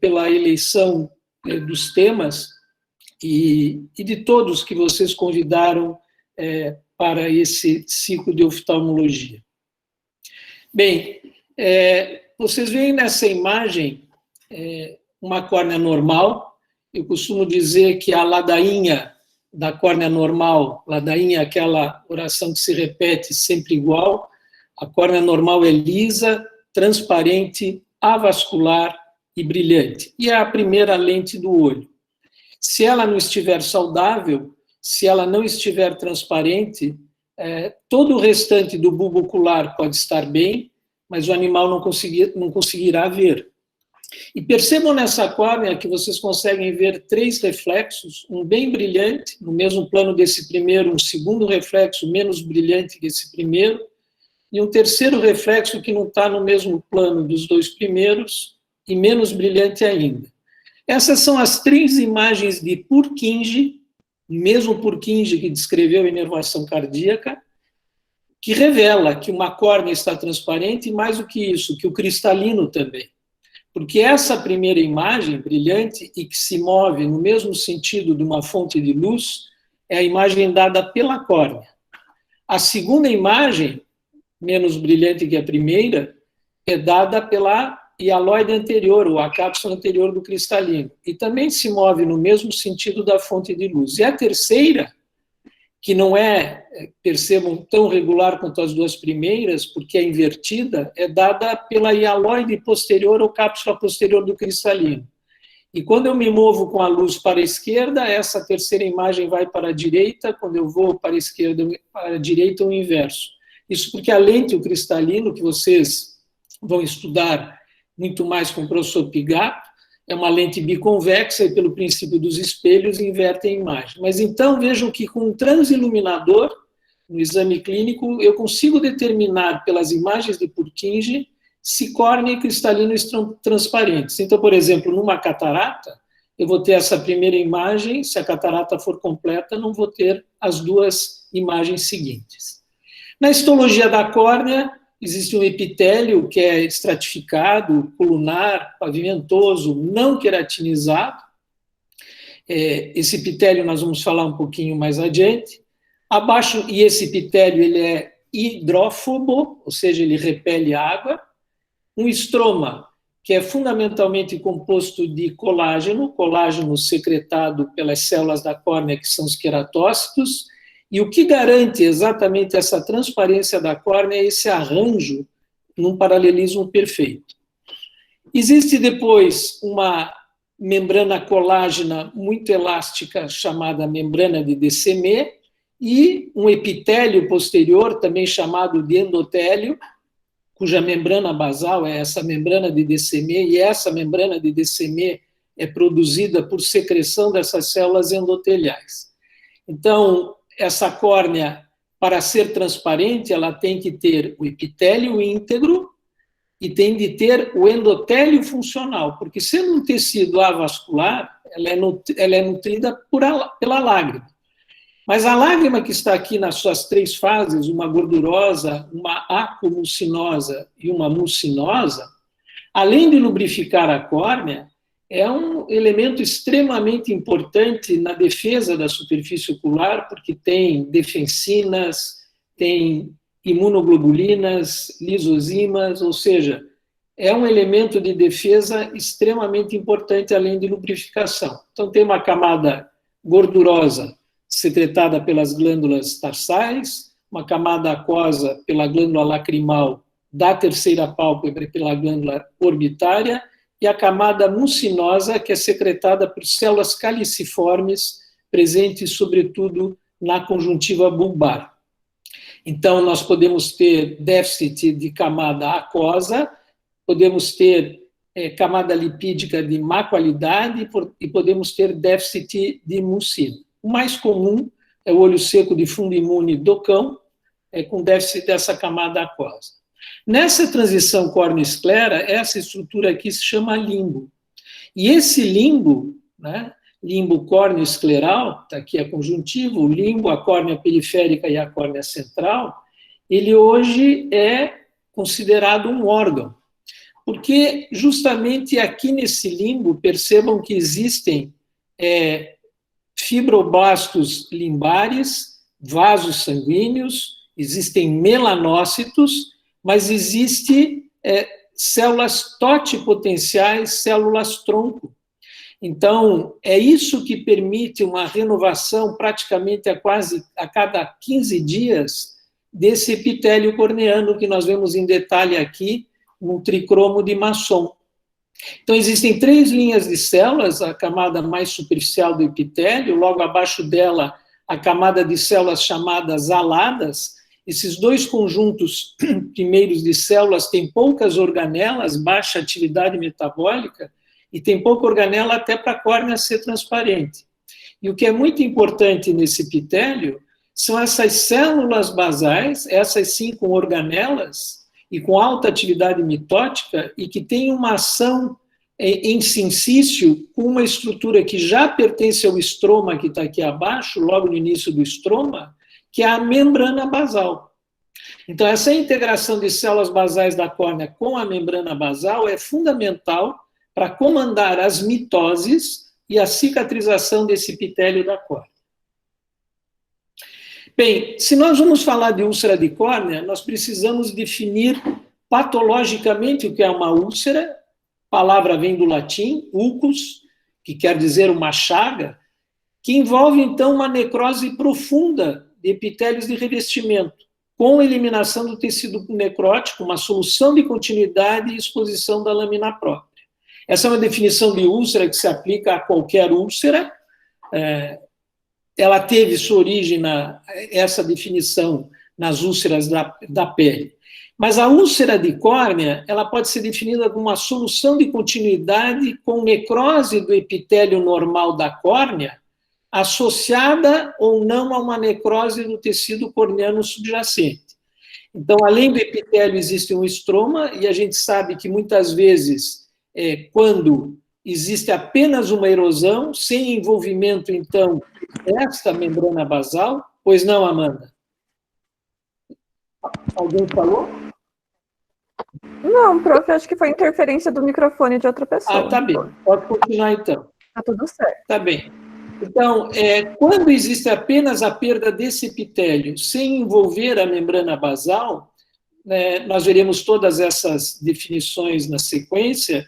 pela eleição dos temas e de todos que vocês convidaram para esse ciclo de oftalmologia. Bem, vocês veem nessa imagem uma córnea normal. Eu costumo dizer que a ladainha da córnea normal, ladainha é aquela oração que se repete sempre igual, a córnea normal é lisa, transparente, avascular e brilhante. E é a primeira lente do olho. Se ela não estiver saudável, se ela não estiver transparente, todo o restante do bulbo ocular pode estar bem, mas o animal não conseguirá ver. E percebam nessa córnea que vocês conseguem ver 3 reflexos, um bem brilhante, no mesmo plano desse primeiro, um segundo reflexo menos brilhante que esse primeiro, e um terceiro reflexo que não está no mesmo plano dos 2 primeiros, e menos brilhante ainda. Essas são as 3 imagens de Purkinje, o mesmo Purkinje que descreveu a inervação cardíaca, que revela que uma córnea está transparente, e mais do que isso, que o cristalino também. Porque essa primeira imagem, brilhante, e que se move no mesmo sentido de uma fonte de luz, é a imagem dada pela córnea. A segunda imagem, menos brilhante que a primeira, é dada pela hialoide anterior, ou a cápsula anterior do cristalino, e também se move no mesmo sentido da fonte de luz. E a terceira, que não percebam, tão regular quanto as 2 primeiras, porque é invertida, é dada pela hialoide posterior ou cápsula posterior do cristalino. E quando eu me movo com a luz para a esquerda, essa terceira imagem vai para a direita, quando eu vou para a esquerda, para a direita, o inverso. Isso porque a lente, o cristalino, que vocês vão estudar muito mais com o professor Pigato, é uma lente biconvexa e, pelo princípio dos espelhos, inverte a imagem. Mas então vejam que com um transiluminador, no exame clínico, eu consigo determinar pelas imagens de Purkinje se córnea e cristalino estão transparentes. Então, por exemplo, numa catarata, eu vou ter essa primeira imagem, se a catarata for completa, não vou ter as 2 imagens seguintes. Na histologia da córnea, existe um epitélio que é estratificado, colunar, pavimentoso, não queratinizado. Esse epitélio nós vamos falar um pouquinho mais adiante. Abaixo, e esse epitélio ele é hidrófobo, ou seja, ele repele água. Um estroma, que é fundamentalmente composto de colágeno secretado pelas células da córnea, que são os queratócitos. E o que garante exatamente essa transparência da córnea é esse arranjo num paralelismo perfeito. Existe depois uma membrana colágena muito elástica chamada membrana de Descemet e um epitélio posterior, também chamado de endotélio, cuja membrana basal é essa membrana de Descemet, e essa membrana de Descemet é produzida por secreção dessas células endoteliais. Então, essa córnea, para ser transparente, ela tem que ter o epitélio íntegro e tem de ter o endotélio funcional, porque sendo um tecido avascular, ela é nutrida pela lágrima. Mas a lágrima que está aqui nas suas 3 fases, uma gordurosa, uma acomucinosa e uma mucinosa, além de lubrificar a córnea, é um elemento extremamente importante na defesa da superfície ocular, porque tem defensinas, tem imunoglobulinas, lisozimas, ou seja, é um elemento de defesa extremamente importante, além de lubrificação. Então, tem uma camada gordurosa secretada pelas glândulas tarsais, uma camada aquosa pela glândula lacrimal da terceira pálpebra e pela glândula orbitária, e a camada mucinosa, que é secretada por células caliciformes, presentes, sobretudo, na conjuntiva bulbar. Então, nós podemos ter déficit de camada aquosa, podemos ter camada lipídica de má qualidade e podemos ter déficit de mucina. O mais comum é o olho seco de fundo imune do cão, com déficit dessa camada aquosa. Nessa transição córneo-esclera, essa estrutura aqui se chama limbo. E esse limbo, né, limbo córneo-escleral, está aqui a conjuntiva, o limbo, a córnea periférica e a córnea central, ele hoje é considerado um órgão. Porque justamente aqui nesse limbo, percebam que existem fibroblastos limbares, vasos sanguíneos, existem melanócitos, mas existe células totipotenciais, células-tronco. Então, é isso que permite uma renovação praticamente a cada 15 dias desse epitélio corneano que nós vemos em detalhe aqui, no tricromo de Masson. Então, existem 3 linhas de células, a camada mais superficial do epitélio, logo abaixo dela a camada de células chamadas aladas. Esses 2 conjuntos primeiros de células têm poucas organelas, baixa atividade metabólica, e tem pouca organela até para a córnea ser transparente. E o que é muito importante nesse epitélio são essas células basais, essas sim com organelas e com alta atividade mitótica, e que tem uma ação em sincício com uma estrutura que já pertence ao estroma, que está aqui abaixo, logo no início do estroma, que é a membrana basal. Então, essa integração de células basais da córnea com a membrana basal é fundamental para comandar as mitoses e a cicatrização desse epitélio da córnea. Bem, se nós vamos falar de úlcera de córnea, nós precisamos definir patologicamente o que é uma úlcera. A palavra vem do latim, ulcus, que quer dizer uma chaga, que envolve, então, uma necrose profunda de epitélios de revestimento, com eliminação do tecido necrótico, uma solução de continuidade e exposição da lâmina própria. Essa é uma definição de úlcera que se aplica a qualquer úlcera. Ela teve sua origem, essa definição, nas úlceras da pele. Mas a úlcera de córnea, ela pode ser definida como uma solução de continuidade com necrose do epitélio normal da córnea, associada ou não a uma necrose do tecido corneano subjacente. Então, além do epitélio, existe um estroma, e a gente sabe que muitas vezes, quando existe apenas uma erosão, sem envolvimento, então, desta membrana basal, pois não, Amanda? Alguém falou? Não, prof, acho que foi interferência do microfone de outra pessoa. Ah, tá bem. Pode continuar, então. Tá tudo certo. Tá bem. Então, quando existe apenas a perda desse epitélio sem envolver a membrana basal, nós veremos todas essas definições na sequência,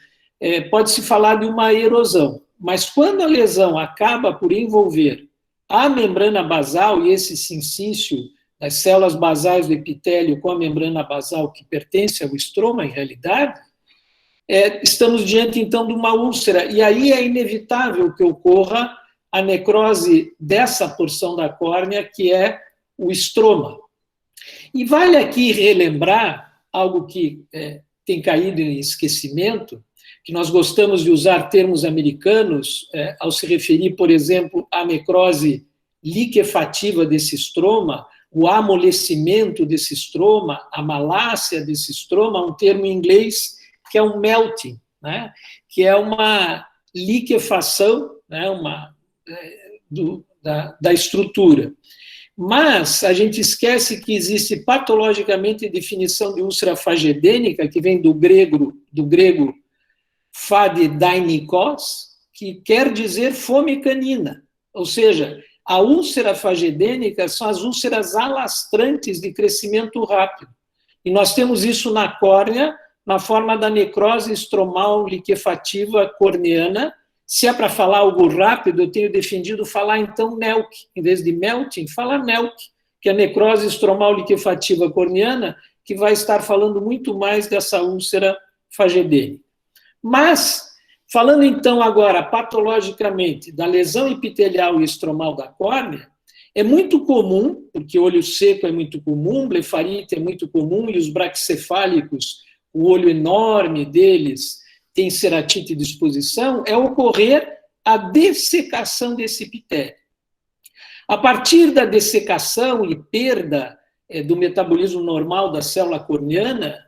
pode-se falar de uma erosão. Mas quando a lesão acaba por envolver a membrana basal e esse sincício das células basais do epitélio com a membrana basal que pertence ao estroma, em realidade, estamos diante, então, de uma úlcera. E aí é inevitável que ocorra a necrose dessa porção da córnea, que é o estroma. E vale aqui relembrar algo que tem caído em esquecimento, que nós gostamos de usar termos americanos ao se referir, por exemplo, à necrose liquefativa desse estroma, o amolecimento desse estroma, a malácia desse estroma, um termo em inglês que é um melting, né? Que é uma liquefação, né? Da estrutura. Mas a gente esquece que existe patologicamente a definição de úlcera fagedênica, que vem do grego fadedainikos, que quer dizer fome canina, ou seja, a úlcera fagedênica são as úlceras alastrantes de crescimento rápido. E nós temos isso na córnea, na forma da necrose estromal liquefativa corneana. Se é para falar algo rápido, eu tenho defendido falar, então, NELC. Em vez de melting, fala NELC, que é a necrose estromal liquefativa corneana, que vai estar falando muito mais dessa úlcera fagedênica. Mas, falando então agora patologicamente da lesão epitelial e estromal da córnea, é muito comum, porque olho seco é muito comum, blefarite é muito comum, e os braquicefálicos, o olho enorme deles tem ceratite de exposição, é ocorrer a dessecação desse epitélio. A partir da dessecação e perda do metabolismo normal da célula corneana,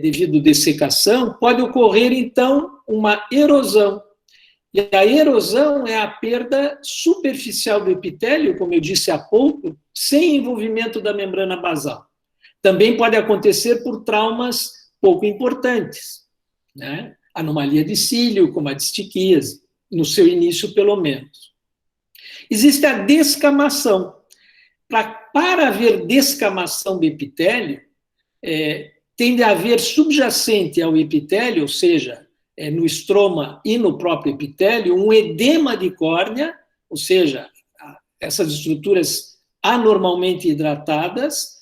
devido à dessecação, pode ocorrer, então, uma erosão. E a erosão é a perda superficial do epitélio, como eu disse há pouco, sem envolvimento da membrana basal. Também pode acontecer por traumas pouco importantes. né? Anomalia de cílio, como a distiquíase, no seu início, pelo menos. Existe a descamação. Para haver descamação do epitélio, tende a haver subjacente ao epitélio, ou seja, no estroma e no próprio epitélio, um edema de córnea, ou seja, essas estruturas anormalmente hidratadas,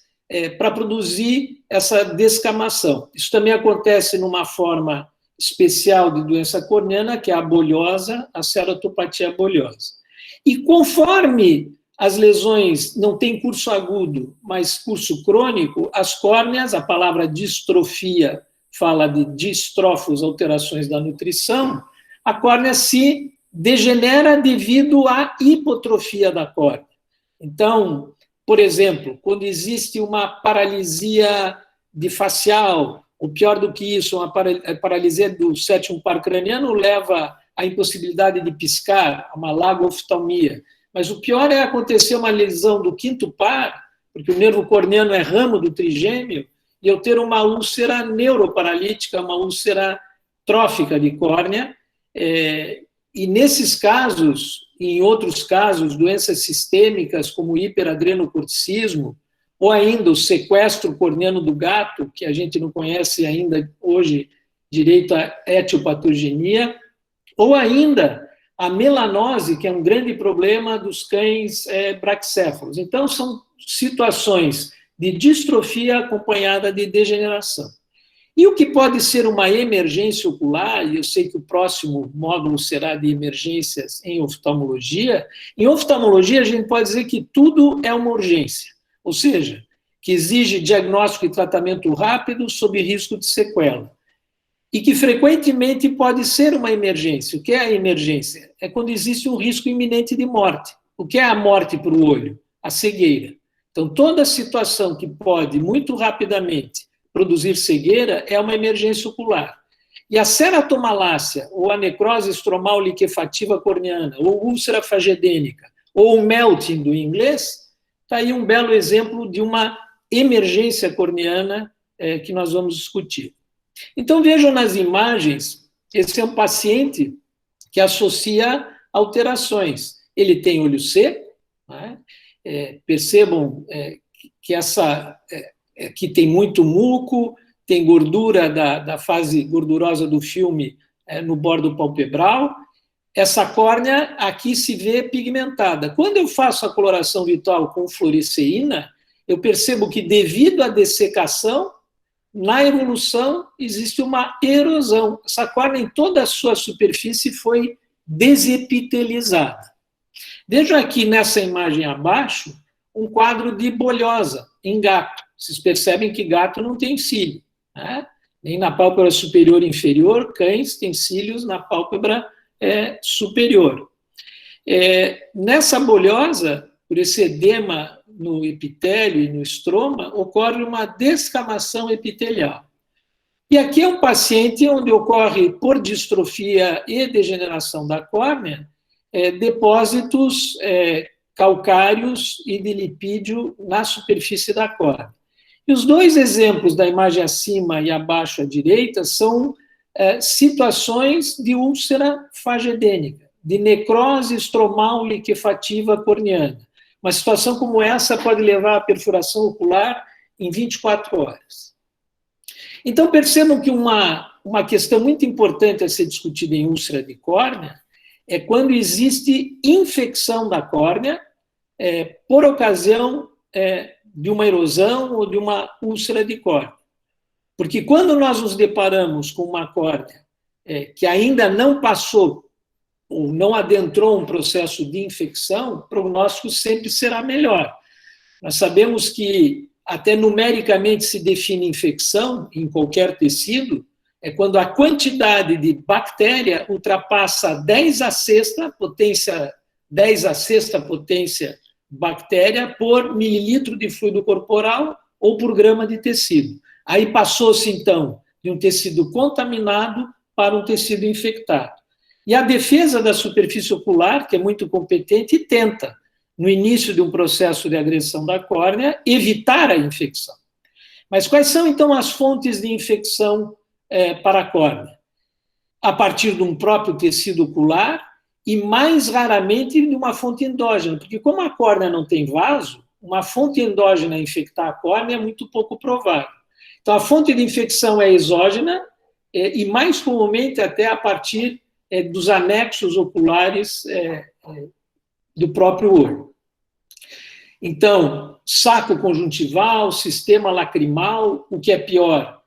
para produzir essa descamação. Isso também acontece numa forma especial de doença corneana, que é a bolhosa, a ceratopatia bolhosa. E conforme as lesões não têm curso agudo, mas curso crônico, as córneas, a palavra distrofia fala de distrofos, alterações da nutrição, a córnea se degenera devido à hipotrofia da córnea. Então, por exemplo, quando existe uma paralisia facial, ou pior do que isso, uma paralisia do sétimo par craniano leva à impossibilidade de piscar, a uma lagoftalmia. Mas o pior é acontecer uma lesão do quinto par, porque o nervo corneano é ramo do trigêmeo, e eu ter uma úlcera neuroparalítica, uma úlcera trófica de córnea. E nesses casos, e em outros casos, doenças sistêmicas como hiperadrenocorticismo, ou ainda o sequestro corneano do gato, que a gente não conhece ainda hoje direito à etiopatogenia, ou ainda a melanose, que é um grande problema dos cães braquicéfalos. Então, são situações de distrofia acompanhada de degeneração. E o que pode ser uma emergência ocular, e eu sei que o próximo módulo será de emergências em oftalmologia a gente pode dizer que tudo é uma urgência, ou seja, que exige diagnóstico e tratamento rápido sob risco de sequela. E que frequentemente pode ser uma emergência. O que é a emergência? É quando existe um risco iminente de morte. O que é a morte para o olho? A cegueira. Então, toda situação que pode, muito rapidamente, produzir cegueira é uma emergência ocular. E a ceratomalácia, ou a necrose estromal liquefativa corneana, ou úlcera fagedênica, ou o melting do inglês, está aí um belo exemplo de uma emergência corneana que nós vamos discutir. Então, vejam nas imagens, esse é um paciente que associa alterações. Ele tem olho seco, né? Percebam que tem muito muco, tem gordura da fase gordurosa do filme no bordo palpebral. Essa córnea aqui se vê pigmentada. Quando eu faço a coloração visual com fluoresceína, eu percebo que, devido à dessecação, na evolução existe uma erosão. Essa córnea, em toda a sua superfície, foi desepitelizada. Vejam aqui nessa imagem abaixo um quadro de bolhosa em gato. Vocês percebem que gato não tem cílio, né? Nem na pálpebra superior e inferior, cães têm cílios na pálpebra superior. Nessa bolhosa, por esse edema no epitélio e no estroma, ocorre uma descamação epitelial. E aqui é um paciente onde ocorre, por distrofia e degeneração da córnea, depósitos calcários e de lipídio na superfície da córnea. E os dois exemplos da imagem acima e abaixo à direita são situações de úlcera fagedênica, de necrose estromal liquefativa corneana. Uma situação como essa pode levar à perfuração ocular em 24 horas. Então, percebam que uma questão muito importante a ser discutida em úlcera de córnea é quando existe infecção da córnea por ocasião de uma erosão ou de uma úlcera de córnea. Porque quando nós nos deparamos com uma córnea que ainda não passou ou não adentrou um processo de infecção, o prognóstico sempre será melhor. Nós sabemos que até numericamente se define infecção em qualquer tecido, quando a quantidade de bactéria ultrapassa 10 a sexta potência bactéria por mililitro de fluido corporal ou por grama de tecido. Aí passou-se, então, de um tecido contaminado para um tecido infectado. E a defesa da superfície ocular, que é muito competente, tenta, no início de um processo de agressão da córnea, evitar a infecção. Mas quais são, então, as fontes de infecção para a córnea? a partir de um próprio tecido ocular e, mais raramente, de uma fonte endógena, porque como a córnea não tem vaso, uma fonte endógena infectar a córnea é muito pouco provável. Então, a fonte de infecção é exógena e, mais comumente, até a partir dos anexos oculares do próprio olho. Então, saco conjuntival, sistema lacrimal, o que é pior,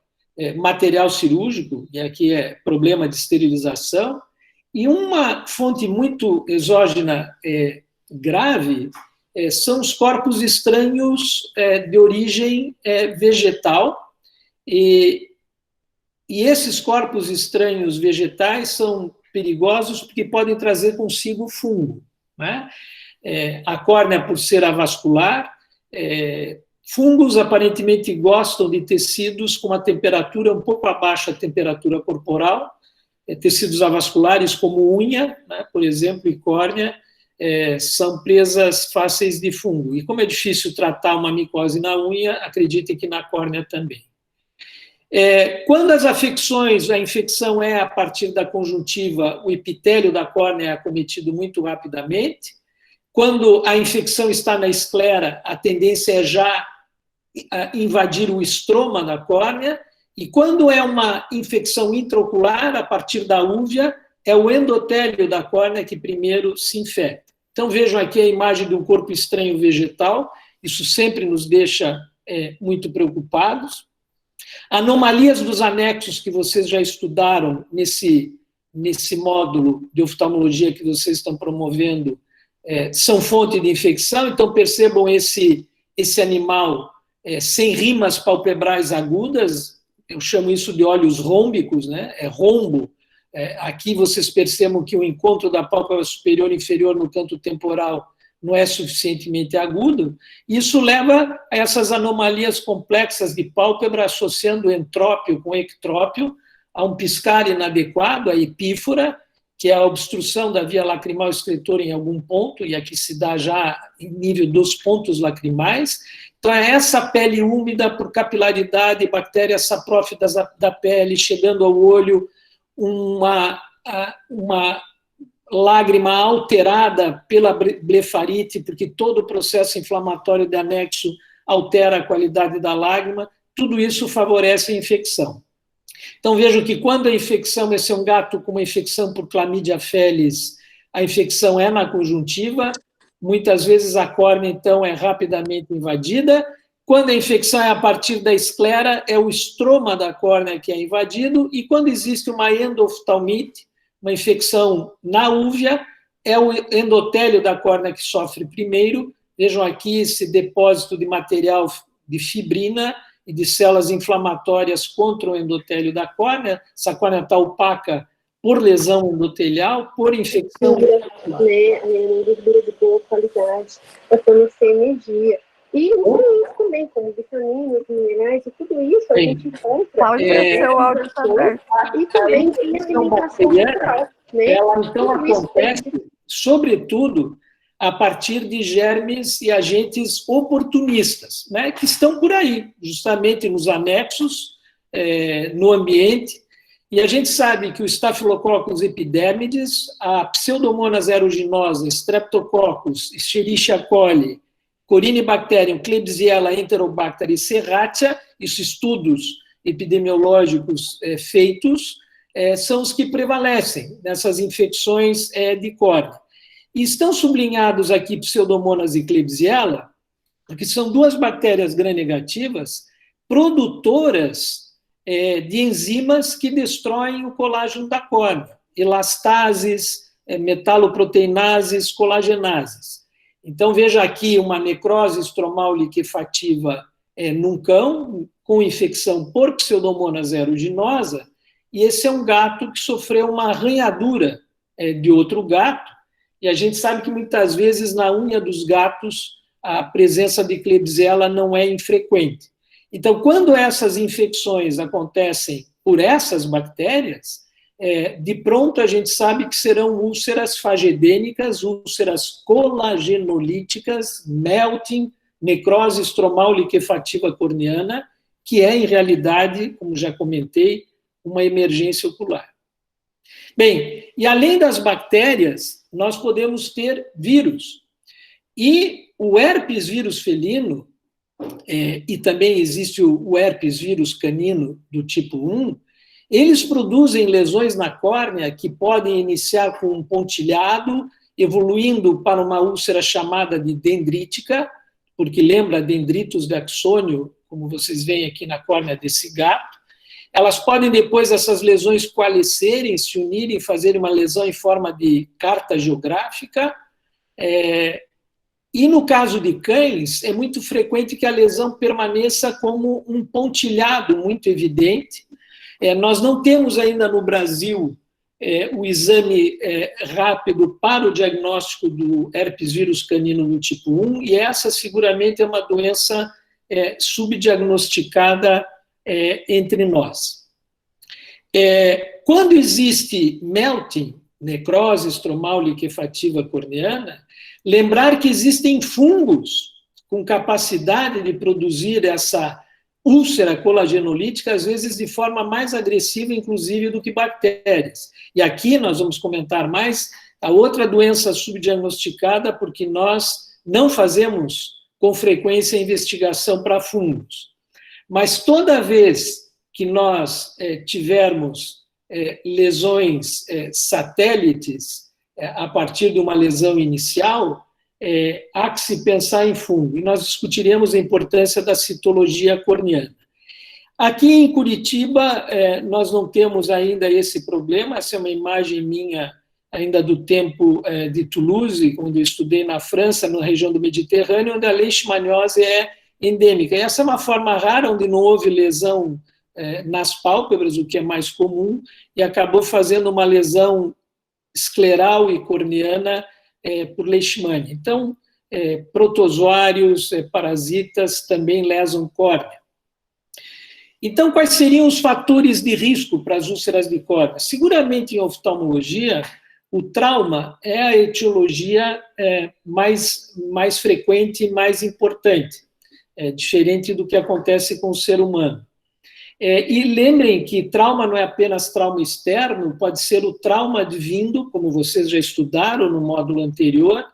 material cirúrgico, e aqui é problema de esterilização, e uma fonte muito exógena grave são os corpos estranhos de origem vegetal, e esses corpos estranhos vegetais são perigosos porque podem trazer consigo fungo, né? A córnea, por ser avascular, fungos aparentemente gostam de tecidos com uma temperatura um pouco abaixo da temperatura corporal, tecidos avasculares como unha, né, por exemplo, e córnea, são presas fáceis de fungo. E como é difícil tratar uma micose na unha, acreditem que na córnea também. Quando as afecções, a infecção é a partir da conjuntiva, o epitélio da córnea é acometido muito rapidamente. Quando a infecção está na esclera, a tendência é já invadir o estroma da córnea, e quando é uma infecção intraocular, a partir da úvea, é o endotélio da córnea que primeiro se infecta. Então, vejam aqui a imagem de um corpo estranho vegetal, isso sempre nos deixa muito preocupados. Anomalias dos anexos que vocês já estudaram nesse módulo de oftalmologia que vocês estão promovendo são fonte de infecção, então percebam esse animal sem rimas palpebrais agudas, eu chamo isso de olhos rômbicos, né? Rombo. Aqui vocês percebam que o encontro da pálpebra superior e inferior no canto temporal não é suficientemente agudo. Isso leva a essas anomalias complexas de pálpebra, associando entrópio com ectrópio, a um piscar inadequado, a epífora, que é a obstrução da via lacrimal excretora em algum ponto, e aqui se dá já em nível dos pontos lacrimais. Então, é essa pele úmida por capilaridade, bactérias saprófitas da pele, chegando ao olho, uma lágrima alterada pela blefarite, porque todo o processo inflamatório de anexo altera a qualidade da lágrima, tudo isso favorece a infecção. Então, vejam que quando a infecção, esse é um gato com uma infecção por Chlamydia felis, a infecção é na conjuntiva, muitas vezes a córnea, então, é rapidamente invadida. Quando a infecção é a partir da esclera, é o estroma da córnea que é invadido, e quando existe uma endoftalmite, uma infecção na úvea, é o endotélio da córnea que sofre primeiro. Vejam aqui esse depósito de material de fibrina e de células inflamatórias contra o endotélio da córnea. Essa córnea está opaca por lesão endotelial, por infecção. Gordura de boa qualidade, para fornecer energia. E nutrientes também, como vitaminas, minerais, e tudo isso a gente encontra. Seu áudio está aberto. E também tem alimentação natural. Ela, então, acontece, sobretudo, a partir de germes e agentes oportunistas, né, que estão por aí, justamente nos anexos, no ambiente. E a gente sabe que o Staphylococcus epidermidis, a Pseudomonas aeruginosa, Streptococcus, Escherichia coli, Corynebacterium, Klebsiella, Enterobacter e Serratia, isso estudos epidemiológicos feitos, são os que prevalecem nessas infecções de córnea. E estão sublinhados aqui Pseudomonas e Klebsiella, porque são duas bactérias gram-negativas produtoras de enzimas que destroem o colágeno da córnea, elastases, metaloproteinases, colagenases. Então, veja aqui uma necrose estromal liquefativa num cão, com infecção por Pseudomonas aeruginosa, e esse é um gato que sofreu uma arranhadura de outro gato, e a gente sabe que muitas vezes na unha dos gatos a presença de Klebsiella não é infrequente. Então, quando essas infecções acontecem por essas bactérias, de pronto a gente sabe que serão úlceras fagedênicas, úlceras colagenolíticas, melting, necrose estromal liquefativa corneana, que é, em realidade, como já comentei, uma emergência ocular. Bem, e além das bactérias, nós podemos ter vírus. E o herpes vírus felino, e também existe o herpes vírus canino do tipo 1, eles produzem lesões na córnea que podem iniciar com um pontilhado, evoluindo para uma úlcera chamada de dendrítica, porque lembra dendritos de axônio, como vocês veem aqui na córnea desse gato. Elas podem depois, essas lesões, coalescerem, se unirem, fazerem uma lesão em forma de carta geográfica. E no caso de cães, é muito frequente que a lesão permaneça como um pontilhado muito evidente. Nós não temos ainda no Brasil o exame rápido para o diagnóstico do herpes vírus canino do tipo 1, e essa seguramente é uma doença subdiagnosticada entre nós. Quando existe melting, necrose estromal liquefativa corneana, lembrar que existem fungos com capacidade de produzir essa úlcera colagenolítica, às vezes de forma mais agressiva, inclusive, do que bactérias. E aqui nós vamos comentar mais a outra doença subdiagnosticada, porque nós não fazemos com frequência investigação para fungos. Mas toda vez que nós tivermos lesões satélites a partir de uma lesão inicial, há que se pensar em fungo. E nós discutiremos a importância da citologia corneana. Aqui em Curitiba, nós não temos ainda esse problema. Essa é uma imagem minha ainda do tempo de Toulouse, quando eu estudei na França, na região do Mediterrâneo, onde a leishmaniose é endêmica. E essa é uma forma rara, onde não houve lesão nas pálpebras, o que é mais comum, e acabou fazendo uma lesão escleral e corneana por leishmania. Então, protozoários, parasitas também lesam córnea. Então, quais seriam os fatores de risco para as úlceras de córnea? Seguramente, em oftalmologia, o trauma é a etiologia mais frequente e mais importante, diferente do que acontece com o ser humano. E lembrem que trauma não é apenas trauma externo, pode ser o trauma advindo, como vocês já estudaram no módulo anterior,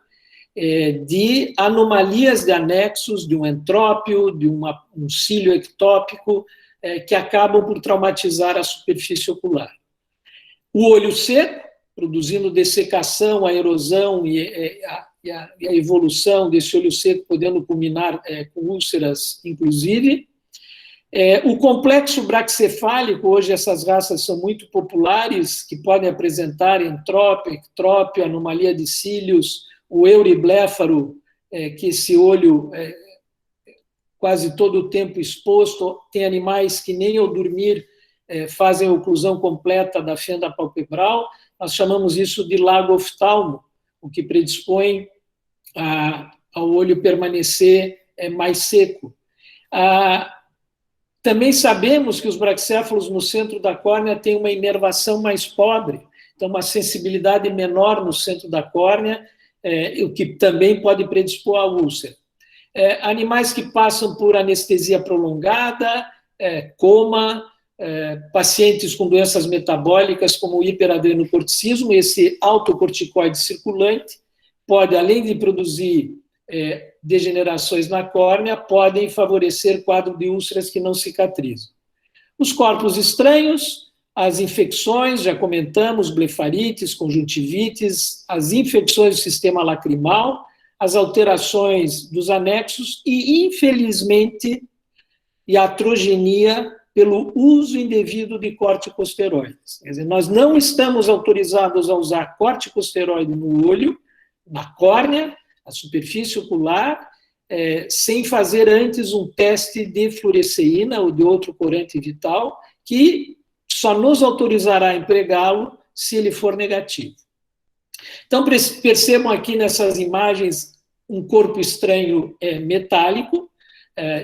de anomalias de anexos, de um entrópio, de um cílio ectópico, que acabam por traumatizar a superfície ocular. O olho seco, produzindo dessecação, a erosão e a evolução desse olho seco, podendo culminar com úlceras, inclusive. O complexo braquicefálico, hoje essas raças são muito populares, que podem apresentar entrópio, ectrópio, anomalia de cílios, o euribléfaro, que esse olho quase todo o tempo exposto, tem animais que nem ao dormir fazem a oclusão completa da fenda palpebral, nós chamamos isso de lago oftalmo, o que predispõe ao olho permanecer mais seco. Também sabemos que os braquicéfalos no centro da córnea têm uma inervação mais pobre, então uma sensibilidade menor no centro da córnea, o que também pode predispor à úlcera. Animais que passam por anestesia prolongada, coma, pacientes com doenças metabólicas como o hiperadrenocorticismo, esse autocorticoide circulante, pode, além de produzir degenerações na córnea, podem favorecer quadro de úlceras que não cicatrizam. Os corpos estranhos, as infecções, já comentamos, blefarites, conjuntivites, as infecções do sistema lacrimal, as alterações dos anexos e, infelizmente, iatrogenia pelo uso indevido de corticosteroides. Quer dizer, nós não estamos autorizados a usar corticosteroide no olho, na córnea, na superfície ocular, sem fazer antes um teste de fluoresceína ou de outro corante vital, que só nos autorizará a empregá-lo se ele for negativo. Então, percebam aqui nessas imagens um corpo estranho metálico,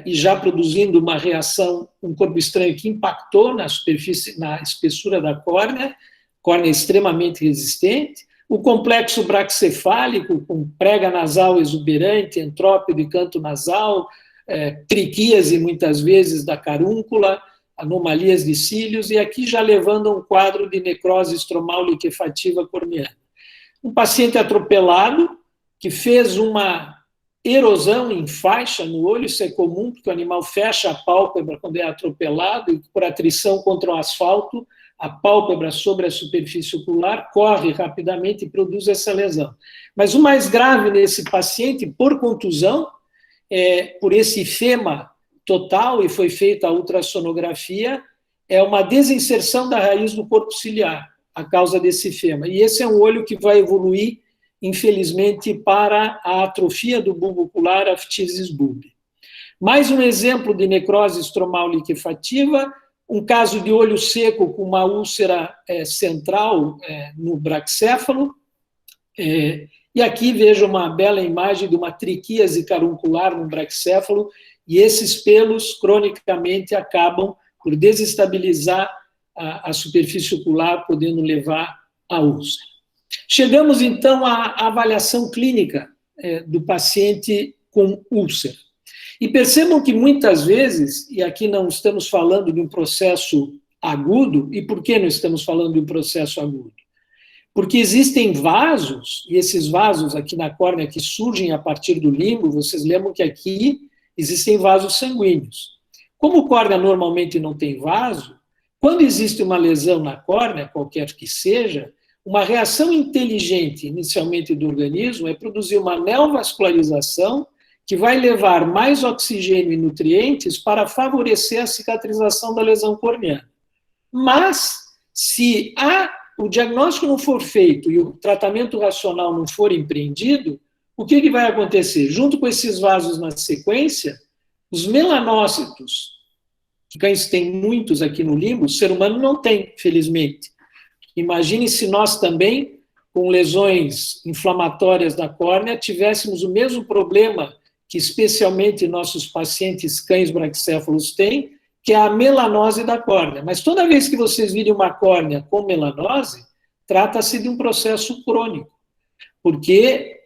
e já produzindo uma reação, um corpo estranho que impactou na superfície, na espessura da córnea extremamente resistente, o complexo braquicefálico, com prega nasal exuberante, entrópio de canto nasal, triquíase muitas vezes da carúncula, anomalias de cílios, e aqui já levando a um quadro de necrose estromal liquefativa corneana. Um paciente atropelado, que fez uma erosão em faixa no olho, isso é comum, porque o animal fecha a pálpebra quando é atropelado, e por atrição contra o asfalto, a pálpebra sobre a superfície ocular corre rapidamente e produz essa lesão. Mas o mais grave nesse paciente, por contusão, por esse ifema total, e foi feita a ultrassonografia, é uma desinserção da raiz do corpo ciliar, a causa desse ifema. E esse é um olho que vai evoluir, infelizmente, para a atrofia do bulbo ocular, a ftisis bulbi. Mais um exemplo de necrose estromal liquefativa, um caso de olho seco com uma úlcera central no braquicéfalo. E aqui vejo uma bela imagem de uma triquíase caruncular no braquicéfalo, e esses pelos, cronicamente, acabam por desestabilizar a superfície ocular, podendo levar à úlcera. Chegamos, então, à avaliação clínica do paciente com úlcera. E percebam que, muitas vezes, e aqui não estamos falando de um processo agudo, e por que não estamos falando de um processo agudo? Porque existem vasos, e esses vasos aqui na córnea que surgem a partir do limbo, vocês lembram que aqui existem vasos sanguíneos. Como a córnea normalmente não tem vaso, quando existe uma lesão na córnea, qualquer que seja, uma reação inteligente, inicialmente, do organismo é produzir uma neovascularização que vai levar mais oxigênio e nutrientes para favorecer a cicatrização da lesão corneana. Mas, se o diagnóstico não for feito e o tratamento racional não for empreendido, o que vai acontecer? Junto com esses vasos na sequência, os melanócitos, que cães têm muitos aqui no limbo, o ser humano não tem, felizmente. Imagine se nós também, com lesões inflamatórias da córnea, tivéssemos o mesmo problema que especialmente nossos pacientes cães braquicéfalos têm, que é a melanose da córnea. Mas toda vez que vocês virem uma córnea com melanose, trata-se de um processo crônico, porque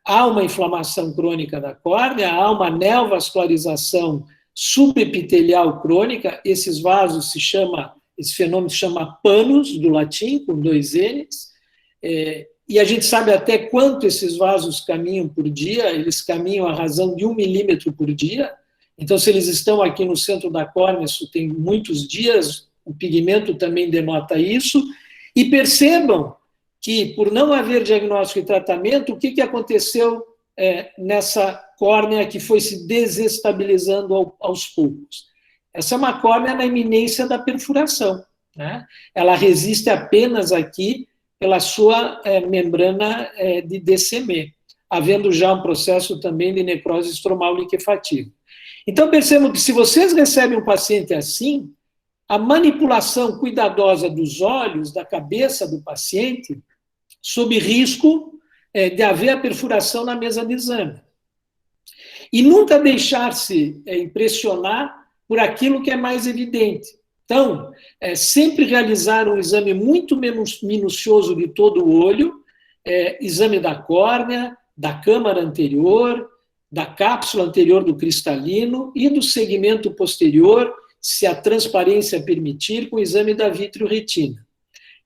há uma inflamação crônica da córnea, há uma neovascularização subepitelial crônica, esse fenômeno se chama pannus, do latim, com 2 N's, e a gente sabe até quanto esses vasos caminham por dia, eles caminham à razão de 1 milímetro por dia. Então, se eles estão aqui no centro da córnea, isso tem muitos dias, o pigmento também denota isso, e percebam que, por não haver diagnóstico e tratamento, o que aconteceu nessa córnea que foi se desestabilizando aos poucos? Essa é uma córnea na iminência da perfuração, né? Ela resiste apenas aqui pela sua membrana de DCM, havendo já um processo também de necrose estromal liquefativa. Então, percebam que se vocês recebem um paciente assim, a manipulação cuidadosa dos olhos, da cabeça do paciente, sob risco de haver a perfuração na mesa de exame. E nunca deixar-se impressionar por aquilo que é mais evidente. Então, sempre realizar um exame muito menos minucioso de todo o olho, exame da córnea, da câmara anterior, da cápsula anterior do cristalino e do segmento posterior, se a transparência permitir, com o exame da vítreo-retina.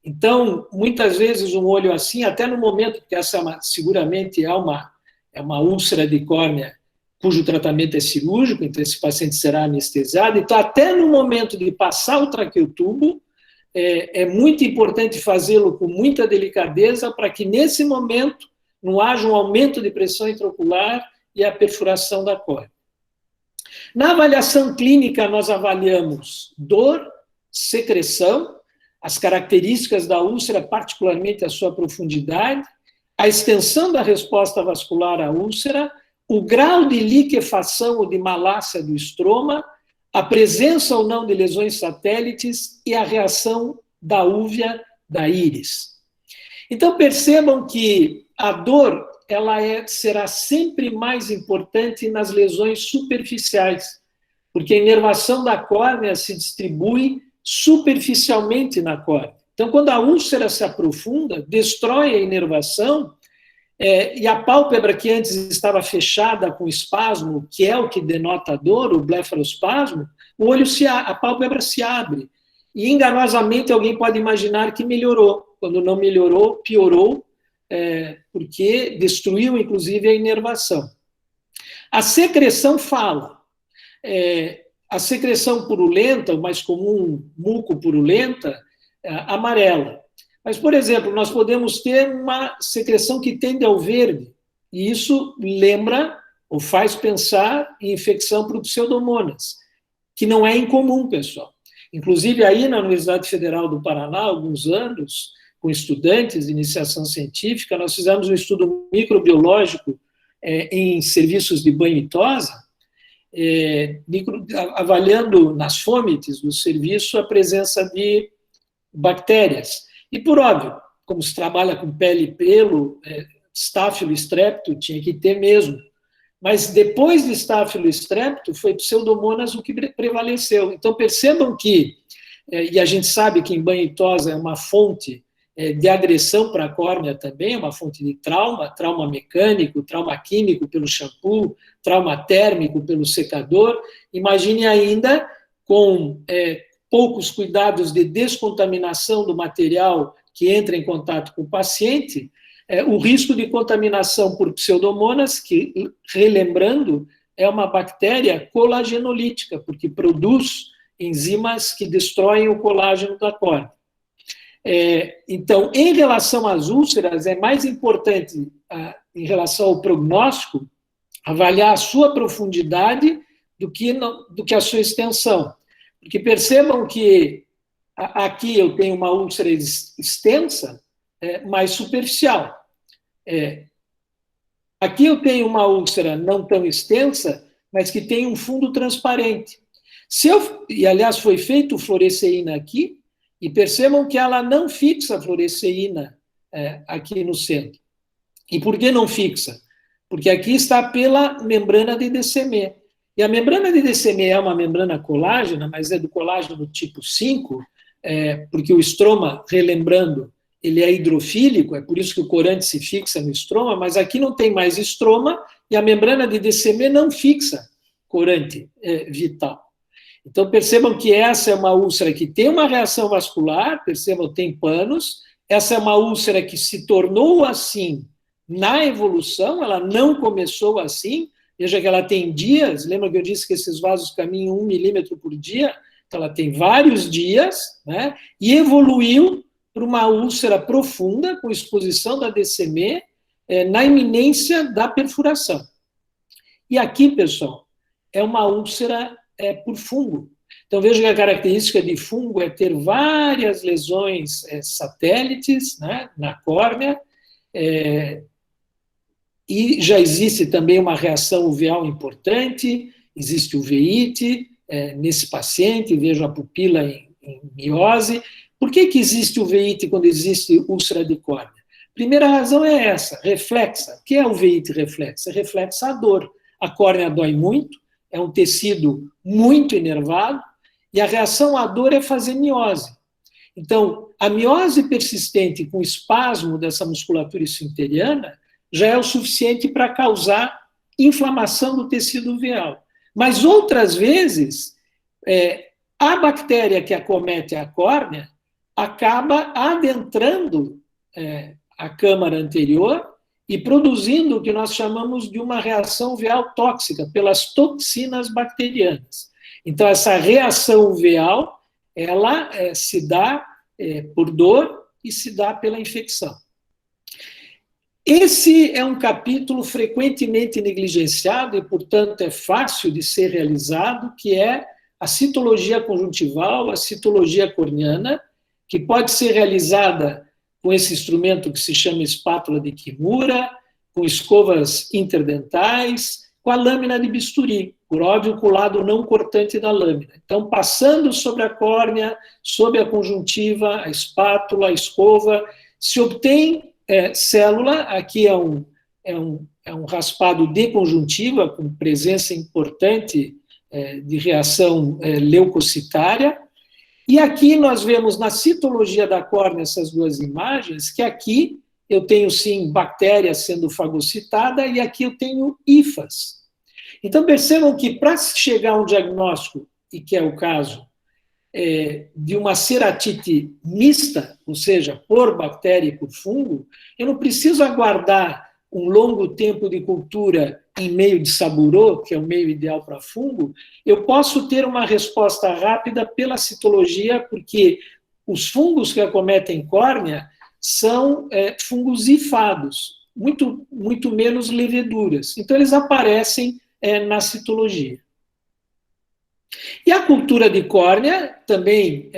Então, muitas vezes um olho assim, até no momento, porque essa seguramente é uma úlcera de córnea cujo tratamento é cirúrgico, então esse paciente será anestesiado, então até no momento de passar o traqueotubo, é muito importante fazê-lo com muita delicadeza para que nesse momento não haja um aumento de pressão intraocular e a perfuração da córnea. Na avaliação clínica, nós avaliamos dor, secreção, as características da úlcera, particularmente a sua profundidade, a extensão da resposta vascular à úlcera, o grau de liquefação ou de malácia do estroma, a presença ou não de lesões satélites e a reação da úvea da íris. Então, percebam que a dor será sempre mais importante nas lesões superficiais, porque a inervação da córnea se distribui superficialmente na córnea. Então, quando a úlcera se aprofunda, destrói a inervação, E a pálpebra, que antes estava fechada com espasmo, que é o que denota a dor, o blefarospasmo, a pálpebra se abre. E, enganosamente, alguém pode imaginar que melhorou. Quando não melhorou, piorou, porque destruiu, inclusive, a inervação. A secreção fala. A secreção purulenta, o mais comum, muco purulenta, amarela. Mas, por exemplo, nós podemos ter uma secreção que tende ao verde, e isso lembra ou faz pensar em infecção por pseudomonas, que não é incomum, pessoal. Inclusive, aí na Universidade Federal do Paraná, há alguns anos, com estudantes de iniciação científica, nós fizemos um estudo microbiológico em serviços de banho e tosa, avaliando nas fômites do serviço a presença de bactérias. E, por óbvio, como se trabalha com pele e pelo, Staphylo strepto tinha que ter mesmo. Mas depois de Staphylo strepto, foi Pseudomonas o que prevaleceu. Então, percebam que, e a gente sabe que em banho e tosa é uma fonte de agressão para a córnea também, é uma fonte de trauma mecânico, trauma químico pelo shampoo, trauma térmico pelo secador. Imagine ainda com poucos cuidados de descontaminação do material que entra em contato com o paciente, o risco de contaminação por pseudomonas, que, relembrando, é uma bactéria colagenolítica, porque produz enzimas que destroem o colágeno da córnea. Então, em relação às úlceras, é mais importante, em relação ao prognóstico, avaliar a sua profundidade do que a sua extensão. Porque percebam que aqui eu tenho uma úlcera extensa, mais superficial. Aqui eu tenho uma úlcera não tão extensa, mas que tem um fundo transparente. E, aliás, foi feito fluoresceína aqui, e percebam que ela não fixa a fluoresceína aqui no centro. E por que não fixa? Porque aqui está pela membrana de DCM. E a membrana de DCM é uma membrana colágena, mas é do colágeno tipo 5, porque o estroma, relembrando, ele é hidrofílico, é por isso que o corante se fixa no estroma, mas aqui não tem mais estroma e a membrana de DCM não fixa corante vital. Então, percebam que essa é uma úlcera que tem uma reação vascular, percebam, tem panos, essa é uma úlcera que se tornou assim na evolução, ela não começou assim. Veja que ela tem dias, lembra que eu disse que esses vasos caminham 1 milímetro por dia? Então, ela tem vários dias, né? E evoluiu para uma úlcera profunda, com exposição da DCM, na iminência da perfuração. E aqui, pessoal, é uma úlcera por fungo. Então, veja que a característica de fungo é ter várias lesões satélites, né, na córnea, e já existe também uma reação uveal importante, existe uveíte nesse paciente, vejo a pupila em miose. Por que existe uveíte quando existe úlcera de córnea? Primeira razão é essa, reflexa. O que é uveíte reflexa? Reflexa a dor. A córnea dói muito, é um tecido muito inervado, e a reação à dor é fazer miose. Então, a miose persistente com espasmo dessa musculatura esfinteriana já é o suficiente para causar inflamação do tecido uveal. Mas outras vezes, a bactéria que acomete a córnea acaba adentrando a câmara anterior e produzindo o que nós chamamos de uma reação uveal tóxica, pelas toxinas bacterianas. Então, essa reação uveal, ela se dá por dor e se dá pela infecção. Esse é um capítulo frequentemente negligenciado e, portanto, é fácil de ser realizado, que é a citologia conjuntival, a citologia corneana, que pode ser realizada com esse instrumento que se chama espátula de Kimura, com escovas interdentais, com a lâmina de bisturi, por óbvio, com o lado não cortante da lâmina. Então, passando sobre a córnea, sobre a conjuntiva, a espátula, a escova, se obtém célula, aqui é um raspado de conjuntiva, com presença importante de reação leucocitária, e aqui nós vemos na citologia da córnea essas duas imagens, que aqui eu tenho, sim, bactérias sendo fagocitada, e aqui eu tenho hifas. Então, percebam que, para chegar a um diagnóstico, e que é o caso, de uma ceratite mista, ou seja, por bactéria e por fungo, eu não preciso aguardar um longo tempo de cultura em meio de saburô, que é o meio ideal para fungo. Eu posso ter uma resposta rápida pela citologia, porque os fungos que acometem córnea são fungos hifados, muito menos leveduras. Então, eles aparecem na citologia. E a cultura de córnea também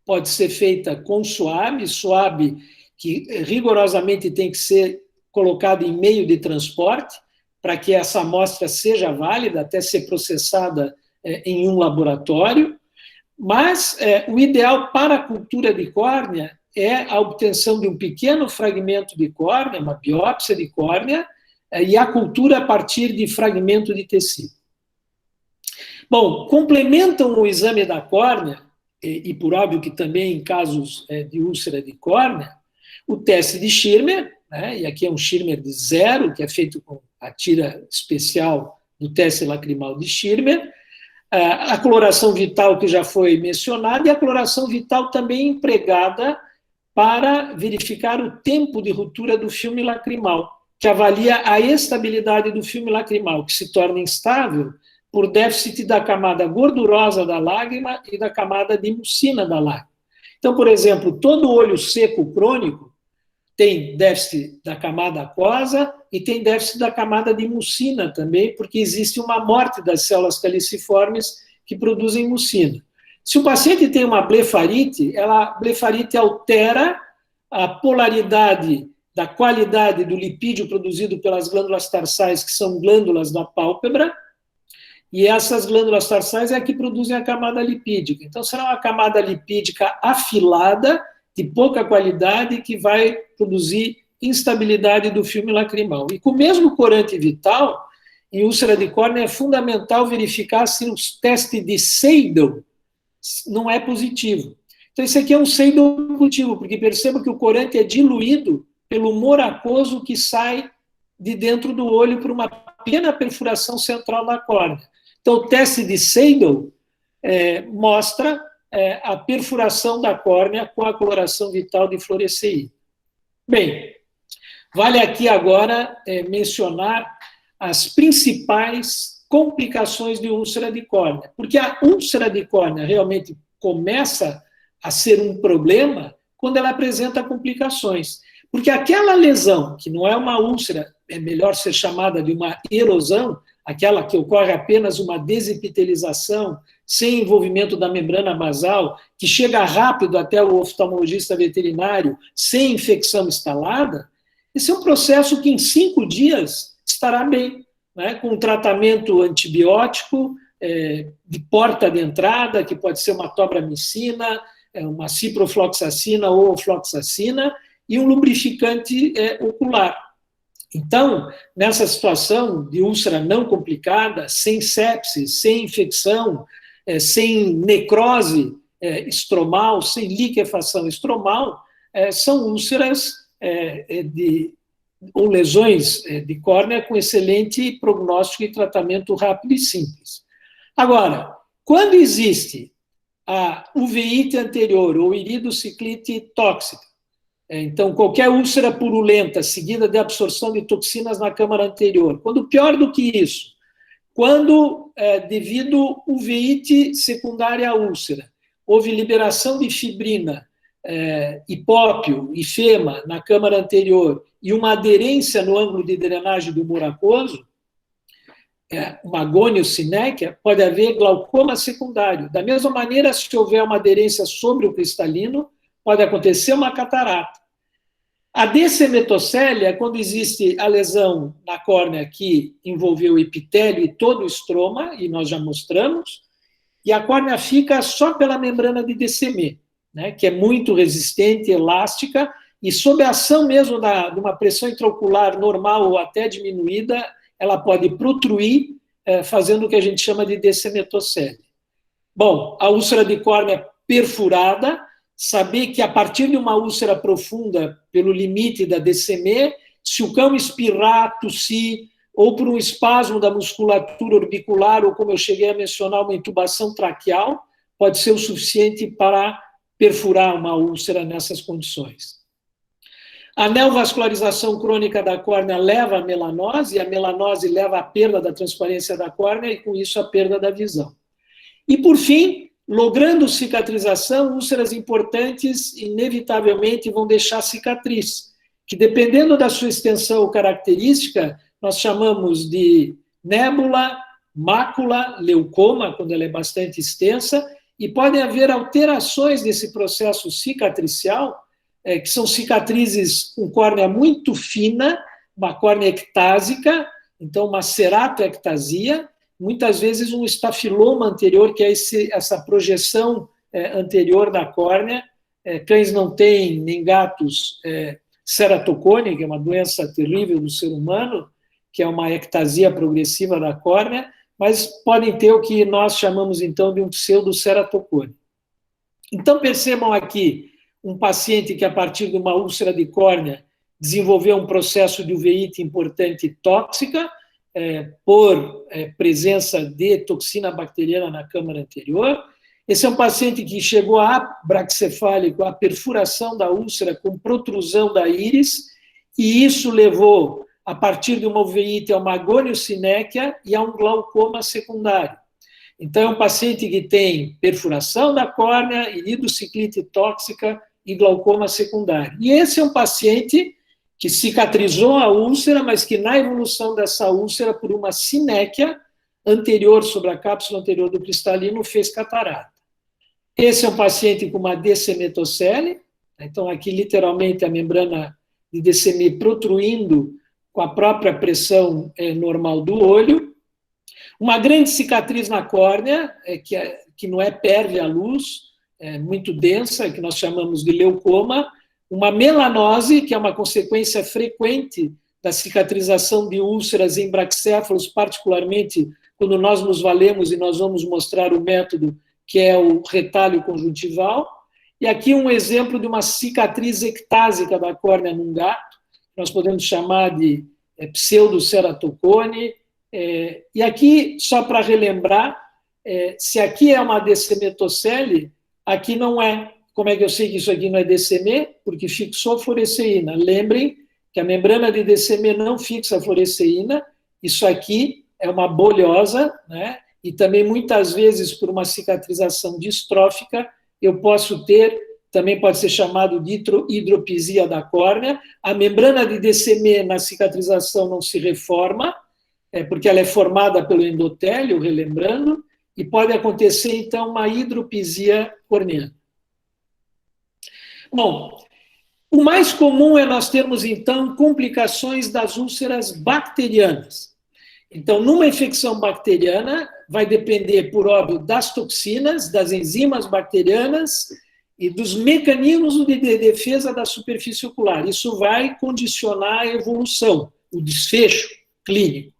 pode ser feita com suave que rigorosamente tem que ser colocado em meio de transporte, para que essa amostra seja válida até ser processada em um laboratório. Mas o ideal para a cultura de córnea é a obtenção de um pequeno fragmento de córnea, uma biópsia de córnea, e a cultura a partir de fragmento de tecido. Bom, complementam o exame da córnea, e por óbvio que também em casos de úlcera de córnea, o teste de Schirmer, né, e aqui é um Schirmer de 0, que é feito com a tira especial do teste lacrimal de Schirmer, a coloração vital, que já foi mencionada, e a coloração vital também empregada para verificar o tempo de ruptura do filme lacrimal, que avalia a estabilidade do filme lacrimal, que se torna instável por déficit da camada gordurosa da lágrima e da camada de mucina da lágrima. Então, por exemplo, todo olho seco crônico tem déficit da camada aquosa e tem déficit da camada de mucina também, porque existe uma morte das células caliciformes que produzem mucina. Se o paciente tem uma blefarite, a blefarite altera a polaridade da qualidade do lipídio produzido pelas glândulas tarsais, que são glândulas da pálpebra, e essas glândulas tarsais é a que produzem a camada lipídica. Então, será uma camada lipídica afilada, de pouca qualidade, que vai produzir instabilidade do filme lacrimal. E com o mesmo corante vital, em úlcera de córnea, é fundamental verificar se o teste de Seidel não é positivo. Então, esse aqui é um Seidel positivo, porque perceba que o corante é diluído pelo humor aquoso que sai de dentro do olho por uma pequena perfuração central na córnea. Então, o teste de Seidel mostra a perfuração da córnea com a coloração vital de fluoresceína. Bem, vale aqui agora mencionar as principais complicações de úlcera de córnea, porque a úlcera de córnea realmente começa a ser um problema quando ela apresenta complicações. Porque aquela lesão, que não é uma úlcera, é melhor ser chamada de uma erosão, aquela que ocorre apenas uma desepitelização, sem envolvimento da membrana basal, que chega rápido até o oftalmologista veterinário, sem infecção instalada, esse é um processo que em 5 dias estará bem, né, com um tratamento antibiótico de porta de entrada, que pode ser uma tobramicina, uma ciprofloxacina ou ofloxacina, e um lubrificante ocular. Então, nessa situação de úlcera não complicada, sem sepsis, sem infecção, sem necrose estromal, sem liquefação estromal, são úlceras ou lesões de córnea com excelente prognóstico e tratamento rápido e simples. Agora, quando existe a uveíte anterior ou iridociclite tóxica, então, qualquer úlcera purulenta seguida de absorção de toxinas na câmara anterior. Quando pior do que isso, quando, devido uveíte secundária à úlcera, houve liberação de fibrina, hipópio e fema na câmara anterior e uma aderência no ângulo de drenagem do humor aquoso, uma goniocinéquia, pode haver glaucoma secundário. Da mesma maneira, se houver uma aderência sobre o cristalino, pode acontecer uma catarata. A descemetocélia é quando existe a lesão na córnea que envolveu o epitélio e todo o estroma, e nós já mostramos, e a córnea fica só pela membrana de Descemet, né, que é muito resistente, elástica, e sob a ação mesmo de uma pressão intraocular normal ou até diminuída, ela pode protruir, fazendo o que a gente chama de descemetocélia. Bom, a úlcera de córnea perfurada, saber que a partir de uma úlcera profunda, pelo limite da DCM, se o cão espirrar, tossir, ou por um espasmo da musculatura orbicular, ou como eu cheguei a mencionar, uma intubação traqueal, pode ser o suficiente para perfurar uma úlcera nessas condições. A neovascularização crônica da córnea leva à melanose, e a melanose leva à perda da transparência da córnea, e com isso a perda da visão. E, por fim, logrando cicatrização, úlceras importantes inevitavelmente vão deixar cicatriz, que dependendo da sua extensão ou característica, nós chamamos de nébula, mácula, leucoma, quando ela é bastante extensa, e podem haver alterações nesse processo cicatricial, que são cicatrizes com córnea muito fina, uma córnea ectásica, então uma ceratoectasia, muitas vezes um estafiloma anterior, que é essa projeção anterior da córnea. Cães não têm, nem gatos, ceratocone, que é uma doença terrível do ser humano, que é uma ectasia progressiva da córnea, mas podem ter o que nós chamamos, então, de um pseudoceratocone. Então, percebam aqui um paciente que, a partir de uma úlcera de córnea, desenvolveu um processo de uveíte importante tóxica, por presença de toxina bacteriana na câmara anterior. Esse é um paciente que chegou a braquicefálico, a perfuração da úlcera com protrusão da íris, e isso levou, a partir de uma uveíte, a uma agoniocinéquia e a um glaucoma secundário. Então, é um paciente que tem perfuração da córnea, iridociclite tóxica e glaucoma secundário. E esse é um paciente que cicatrizou a úlcera, mas que na evolução dessa úlcera, por uma sinéquia anterior sobre a cápsula anterior do cristalino, fez catarata. Esse é um paciente com uma DCM-tocele, então aqui literalmente a membrana de DCM protruindo com a própria pressão normal do olho, uma grande cicatriz na córnea, que não é pérvia à luz, muito densa, que nós chamamos de leucoma, uma melanose, que é uma consequência frequente da cicatrização de úlceras em braquicéfalos, particularmente quando nós nos valemos, e nós vamos mostrar o método, que é o retalho conjuntival. E aqui um exemplo de uma cicatriz ectásica da córnea num gato, que nós podemos chamar de pseudoceratocone. E aqui, só para relembrar, se aqui é uma DCM-tocele, aqui não é. Como é que eu sei que isso aqui não é DCM? Porque fixou fluoresceína. Lembrem que a membrana de DCM não fixa a fluoresceína. Isso aqui é uma bolhosa, né? E também, muitas vezes, por uma cicatrização distrófica, eu posso ter, também pode ser chamado de hidropisia da córnea. A membrana de DCM na cicatrização não se reforma, porque ela é formada pelo endotélio, relembrando, e pode acontecer, então, uma hidropisia corneana. Bom, o mais comum é nós termos, então, complicações das úlceras bacterianas. Então, numa infecção bacteriana, vai depender, por óbvio, das toxinas, das enzimas bacterianas e dos mecanismos de defesa da superfície ocular. Isso vai condicionar a evolução, o desfecho clínico.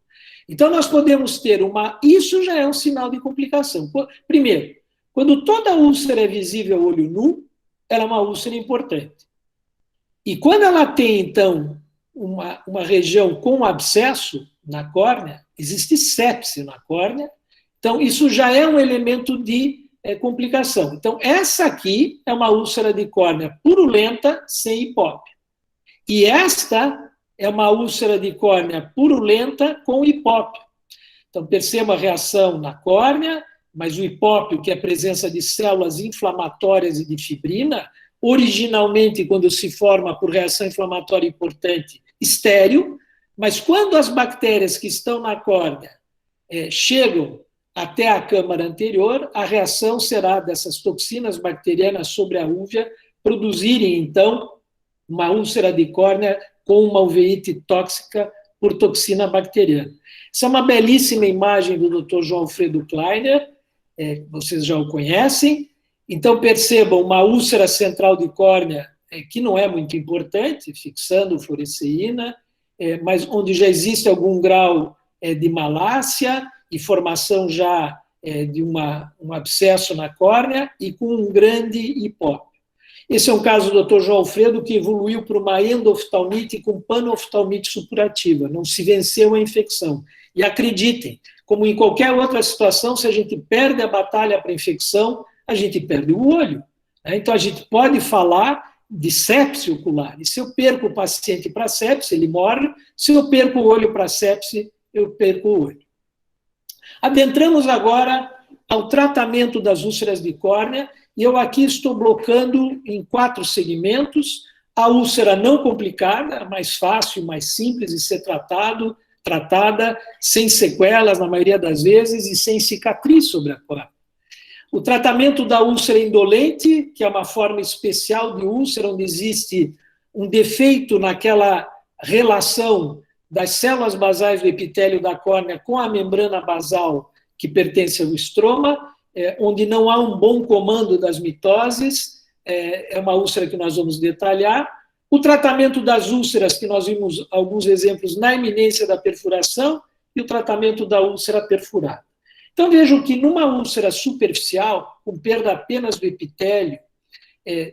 Então, nós podemos ter isso já é um sinal de complicação. Primeiro, quando toda úlcera é visível a olho nu, ela é uma úlcera importante. E quando ela tem, então, uma região com abscesso na córnea, existe sepse na córnea, então isso já é um elemento de complicação. Então, essa aqui é uma úlcera de córnea purulenta sem hipópio. E esta é uma úlcera de córnea purulenta com hipópio. Então, perceba a reação na córnea, mas o hipópio, que é a presença de células inflamatórias e de fibrina, originalmente, quando se forma por reação inflamatória importante, estéril, mas quando as bactérias que estão na córnea chegam até a câmara anterior, a reação será dessas toxinas bacterianas sobre a úvea produzirem, então, uma úlcera de córnea com uma uveíte tóxica por toxina bacteriana. Essa é uma belíssima imagem do Dr. João Alfredo Kleiner, vocês já o conhecem. Então, percebam uma úlcera central de córnea que não é muito importante, fixando fluoresceína, mas onde já existe algum grau de malácia e formação já de um abscesso na córnea e com um grande hipópio. Esse é um caso do Dr. João Alfredo, que evoluiu para uma endoftalmite com panoftalmite supurativa, não se venceu a infecção. E acreditem, como em qualquer outra situação, se a gente perde a batalha para a infecção, a gente perde o olho. Então, a gente pode falar de sepse ocular. E se eu perco o paciente para sepse, ele morre. Se eu perco o olho para sepse, eu perco o olho. Adentramos agora ao tratamento das úlceras de córnea, e eu aqui estou blocando em 4 segmentos. A úlcera não complicada, mais fácil, mais simples de ser tratada, sem sequelas, na maioria das vezes, e sem cicatriz sobre a córnea. O tratamento da úlcera indolente, que é uma forma especial de úlcera, onde existe um defeito naquela relação das células basais do epitélio da córnea com a membrana basal que pertence ao estroma, onde não há um bom comando das mitoses, é uma úlcera que nós vamos detalhar. O tratamento das úlceras, que nós vimos alguns exemplos na iminência da perfuração, e o tratamento da úlcera perfurada. Então, vejam que numa úlcera superficial, com perda apenas do epitélio,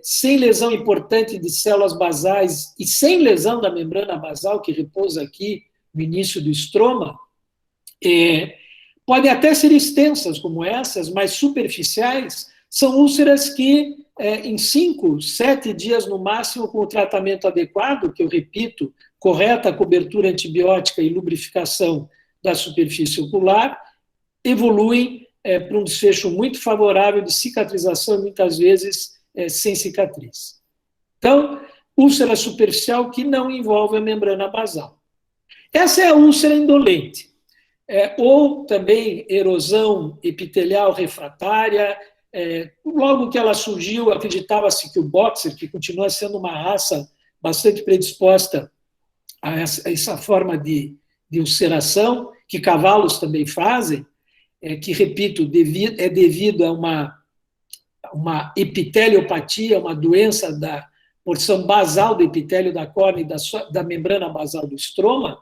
sem lesão importante de células basais e sem lesão da membrana basal, que repousa aqui no início do estroma, podem até ser extensas como essas, mas superficiais, são úlceras que, em 5, 7 dias no máximo, com o tratamento adequado, que eu repito, correta cobertura antibiótica e lubrificação da superfície ocular, evoluem para um desfecho muito favorável de cicatrização, muitas vezes sem cicatriz. Então, úlcera superficial que não envolve a membrana basal. Essa é a úlcera indolente, ou também erosão epitelial refratária. Logo que ela surgiu, acreditava-se que o boxer, que continua sendo uma raça bastante predisposta a essa forma de ulceração, que cavalos também fazem, que, repito, é devido a uma epiteliopatia, uma doença da porção basal do epitélio da córnea e da membrana basal do estroma,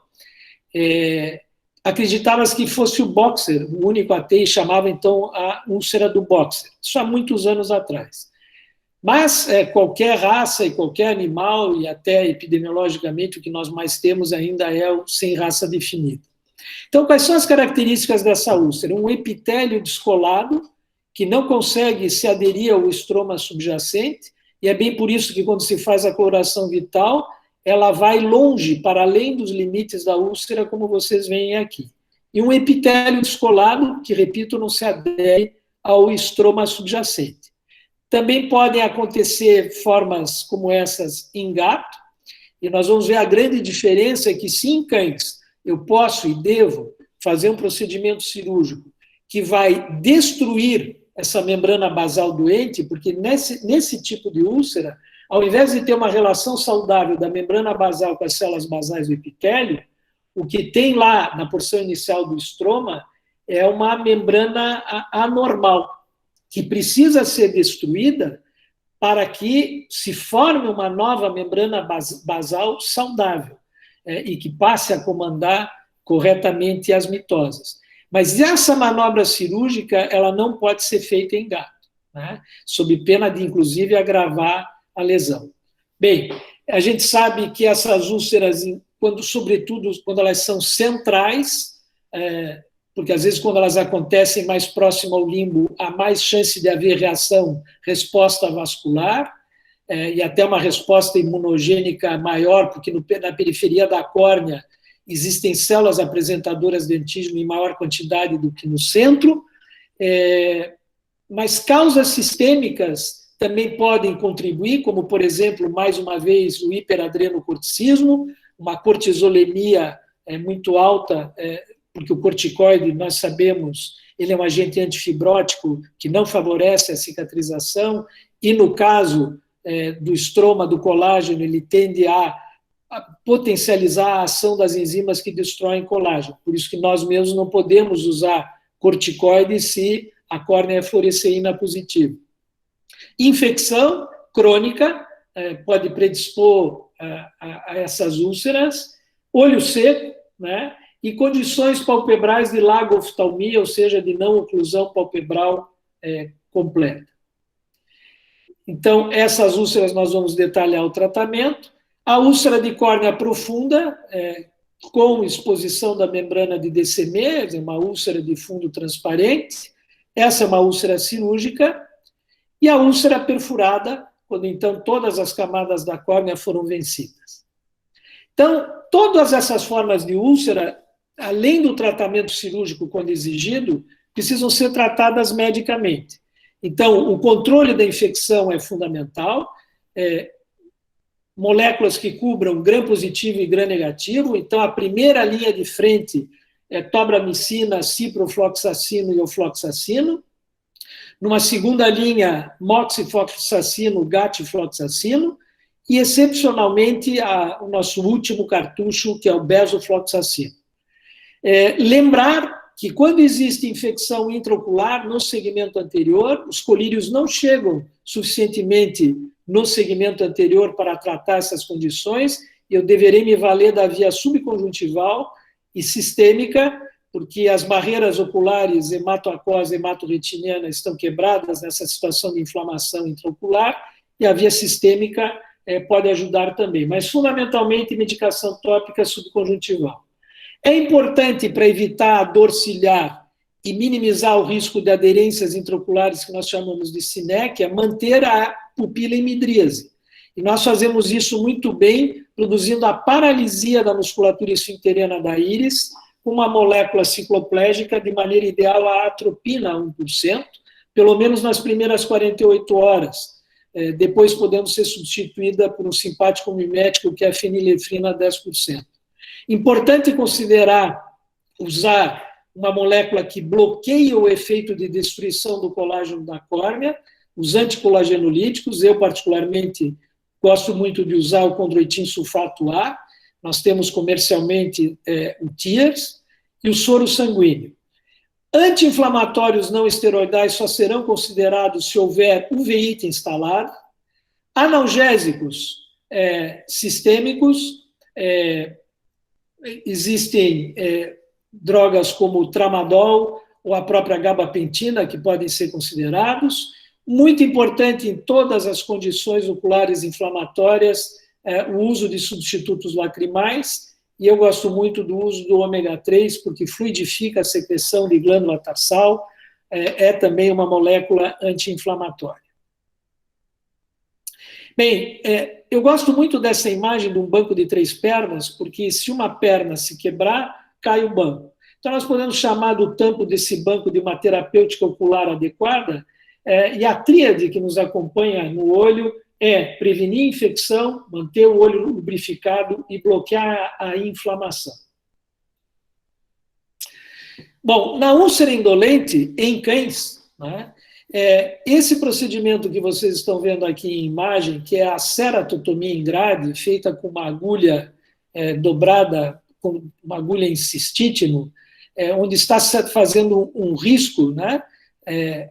acreditava-se que fosse o boxer, o único a ter, e chamava então a úlcera do boxer, isso há muitos anos atrás. Mas qualquer raça e qualquer animal, e até epidemiologicamente o que nós mais temos ainda é o sem raça definida. Então, quais são as características dessa úlcera? Um epitélio descolado, que não consegue se aderir ao estroma subjacente, e é bem por isso que, quando se faz a coloração vital, ela vai longe, para além dos limites da úlcera, como vocês veem aqui. E um epitélio descolado, que, repito, não se adere ao estroma subjacente. Também podem acontecer formas como essas em gato, e nós vamos ver a grande diferença é que, se em cães eu posso e devo fazer um procedimento cirúrgico que vai destruir essa membrana basal doente, porque nesse tipo de úlcera, ao invés de ter uma relação saudável da membrana basal com as células basais do epitélio, o que tem lá na porção inicial do estroma é uma membrana anormal, que precisa ser destruída para que se forme uma nova membrana basal saudável, e que passe a comandar corretamente as mitoses. Mas essa manobra cirúrgica, ela não pode ser feita em gato, né? Sob pena de, inclusive, agravar a lesão. Bem, a gente sabe que essas úlceras, sobretudo quando elas são centrais, porque às vezes quando elas acontecem mais próximo ao limbo, há mais chance de haver resposta vascular, e até uma resposta imunogênica maior, porque na periferia da córnea existem células apresentadoras de antígeno em maior quantidade do que no centro, mas causas sistêmicas também podem contribuir, como, por exemplo, mais uma vez, o hiperadrenocorticismo, uma cortisolemia muito alta, porque o corticoide, nós sabemos, ele é um agente antifibrótico que não favorece a cicatrização, e no caso do estroma, do colágeno, ele tende a potencializar a ação das enzimas que destroem colágeno. Por isso que nós mesmos não podemos usar corticoides se a córnea é fluoresceína positiva. Infecção crônica pode predispor a essas úlceras, olho seco, né, e condições palpebrais de lagoftalmia, ou seja, de não oclusão palpebral completa. Então, essas úlceras nós vamos detalhar o tratamento. A úlcera de córnea profunda, com exposição da membrana de Descemet, uma úlcera de fundo transparente. Essa é uma úlcera cirúrgica. E a úlcera perfurada, quando então todas as camadas da córnea foram vencidas. Então, todas essas formas de úlcera, além do tratamento cirúrgico quando exigido, precisam ser tratadas medicamente. Então, o controle da infecção é fundamental, moléculas que cubram gram positivo e gram negativo. Então, a primeira linha de frente é tobramicina, ciprofloxacino e ofloxacino. Numa segunda linha, moxifloxacino, gatifloxacino. E, excepcionalmente, o nosso último cartucho, que é o besofloxacino. Lembrar que quando existe infecção intraocular no segmento anterior, os colírios não chegam suficientemente no segmento anterior para tratar essas condições, e eu deverei me valer da via subconjuntival e sistêmica, porque as barreiras oculares hematoacosa e hematorretiniana estão quebradas nessa situação de inflamação intraocular, e a via sistêmica pode ajudar também, mas fundamentalmente medicação tópica subconjuntival. É importante para evitar a dor ciliar e minimizar o risco de aderências intraoculares, que nós chamamos de sinéquia, manter a pupila em midríase. E nós fazemos isso muito bem, produzindo a paralisia da musculatura esfincteriana da íris, com uma molécula cicloplégica, de maneira ideal a atropina 1%, pelo menos nas primeiras 48 horas. Depois podemos ser substituída por um simpático mimético, que é a fenilefrina 10%. Importante considerar usar uma molécula que bloqueia o efeito de destruição do colágeno da córnea, os anticolagenolíticos. Eu, particularmente, gosto muito de usar o condroitin sulfato A. Nós temos comercialmente o TIARS e o soro sanguíneo. Anti-inflamatórios não esteroidais só serão considerados se houver uveíte instalado. Analgésicos sistêmicos, existem drogas como o tramadol ou a própria gabapentina, que podem ser considerados. Muito importante em todas as condições oculares inflamatórias, o uso de substitutos lacrimais, e eu gosto muito do uso do ômega 3, porque fluidifica a secreção de glândula tarsal, é também uma molécula anti-inflamatória. Bem, eu gosto muito dessa imagem de um banco de 3 pernas, porque se uma perna se quebrar, cai o banco. Então, nós podemos chamar do tampo desse banco de uma terapêutica ocular adequada, e a tríade que nos acompanha no olho é prevenir infecção, manter o olho lubrificado e bloquear a inflamação. Bom, na úlcera indolente, em cães, né, esse procedimento que vocês estão vendo aqui em imagem, que é a ceratotomia em grade, feita com uma agulha dobrada, com uma agulha em cistítino, onde está fazendo um risco, né,